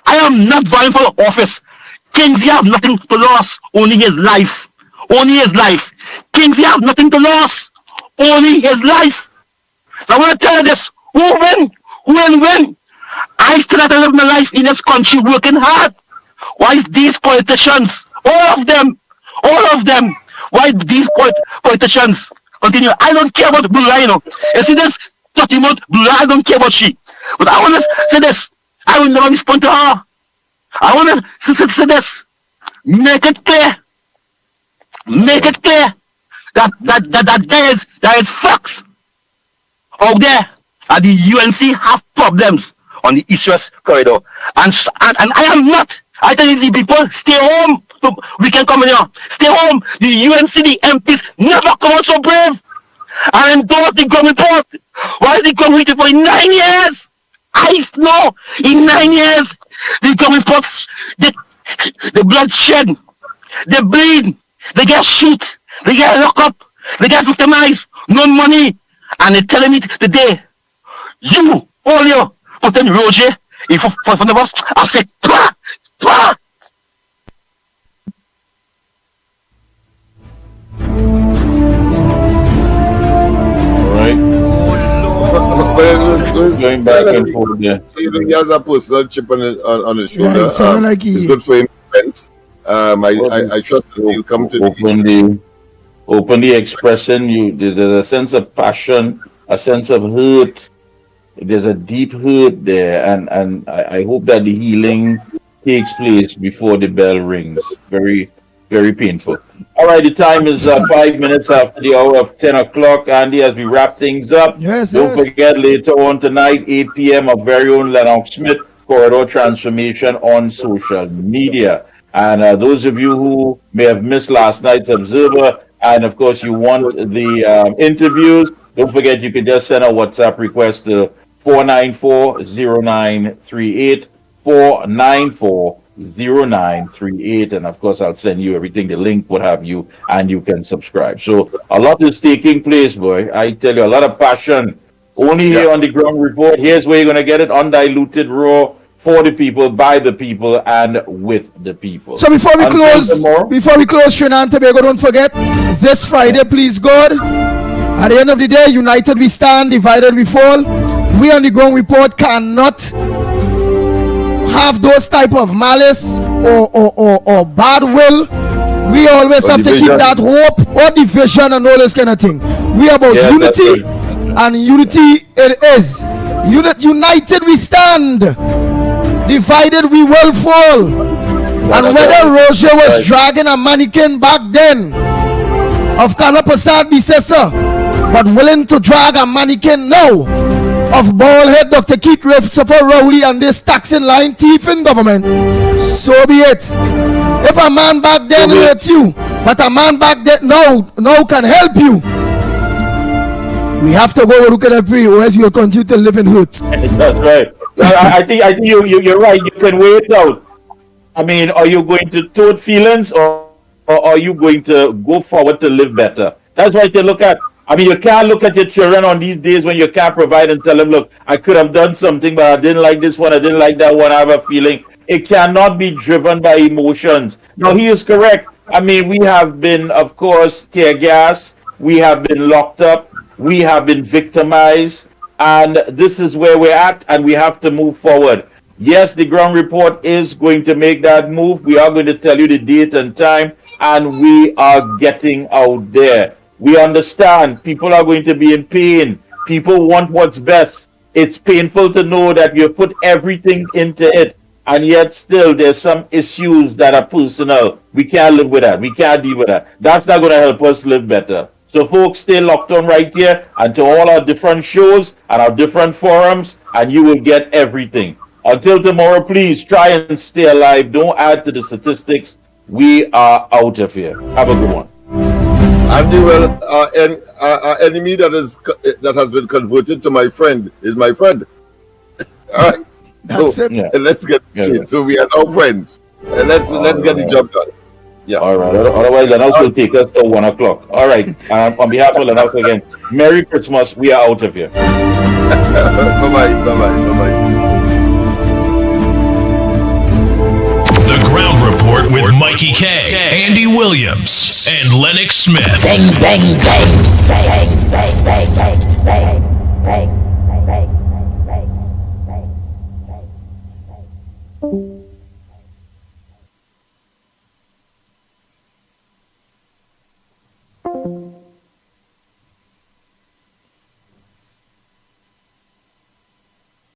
I am not vying for office. Kingsley have nothing to lose, only his life. Only his life. Kingsley have nothing to lose, only his life. So I want to tell you this, who win? I still have to live my life in this country working hard. Why is these politicians, all of them, why these politicians continue? I don't care about Blue, you know. You see this 30-month Blue, I don't care about she. But I want to say this, I will never respond to her. I want to say this, make it clear that there is facts out there, and the UNC have problems on the East-West corridor. And I am not. I tell you, the people, stay home. We can come in here. Stay home. The UNC, the MPs never come out so brave and endorse the Grum report. Why is the Grum report for 9 years? I know in 9 years, the Grum reports, the bloodshed, they bleed, they get shoot, they get locked up, they get victimized, no money. And they're telling me today, all you, put in Roger in front of us, I say, Twa! Going back and forth there. He has a personal chip on his shoulder. Yeah, it's good for him to vent. I trust that he'll come to openly expressing there's a sense of passion, a sense of hurt. There's a deep hurt there, and I hope that the healing takes place before the bell rings. Very, Very painful. All right, the time is 5 minutes after the hour of 10 o'clock. Andy, as we wrap things up, don't forget later on tonight, 8 p.m., our very own Lennox Smith, Corridor Transformation on social media. And those of you who may have missed last night's Observer, and of course you want the interviews, don't forget you can just send a WhatsApp request to 494-0938, 494-0938, and of course I'll send you everything, the link, what have you, and you can subscribe. So a lot is taking place, boy. I tell you, a lot of passion. Only here on the Ground Report. Here's where you're going to get it, undiluted, raw, for the people, by the people, and with the people. So before we close, Trinidad and Tobago, don't forget, this Friday, please God, at the end of the day, united we stand, divided we fall. We on the Ground Report cannot have those type of malice or bad will. We always have to keep that hope or division and all this kind of thing. We are about unity, and unity it is. United we stand, divided we will fall. And whether Roger was dragging a mannequin back then of Kana Prasad Bisesa, but willing to drag a mannequin now of bald-head Dr. Keith Christopher Rowley and this taxing line thief in government, so be it. If a man back then hurt you, but a man back then now can help you, we have to go look at that pray, or else we will continue to live in hurt. That's right. I think you're right. You can weigh it out. I mean, are you going to tote feelings, or are you going to go forward to live better? That's right to look at. I mean, you can't look at your children on these days when you can't provide and tell them, look, I could have done something, but I didn't like this one, I didn't like that one, I have a feeling. It cannot be driven by emotions. No, he is correct. I mean, we have been, of course, tear gas, we have been locked up, we have been victimized, and this is where we're at, and we have to move forward. Yes, the Ground Report is going to make that move. We are going to tell you the date and time, and we are getting out there. We understand people are going to be in pain. People want what's best. It's painful to know that you put everything into it, and yet still there's some issues that are personal. We can't live with that. We can't deal with that. That's not going to help us live better. So folks, stay locked on right here and to all our different shows and our different forums, and you will get everything. Until tomorrow, please try and stay alive. Don't add to the statistics. We are out of here. Have a good one. Andy, well, our enemy that has been converted to my friend is my friend. All right. That's it. Yeah. Let's get straight. So we are now friends. Let's get the job done. Yeah. All right. Otherwise, Lennox will take us till 1 o'clock. All right. On behalf of Lennox again, Merry Christmas. We are out of here. Bye-bye. Bye-bye. The Ground Report with Mikey K, Andy Williams, and Lennox Smith. Bang, bang, bang, bang, bang, bang, bang, bang, bang.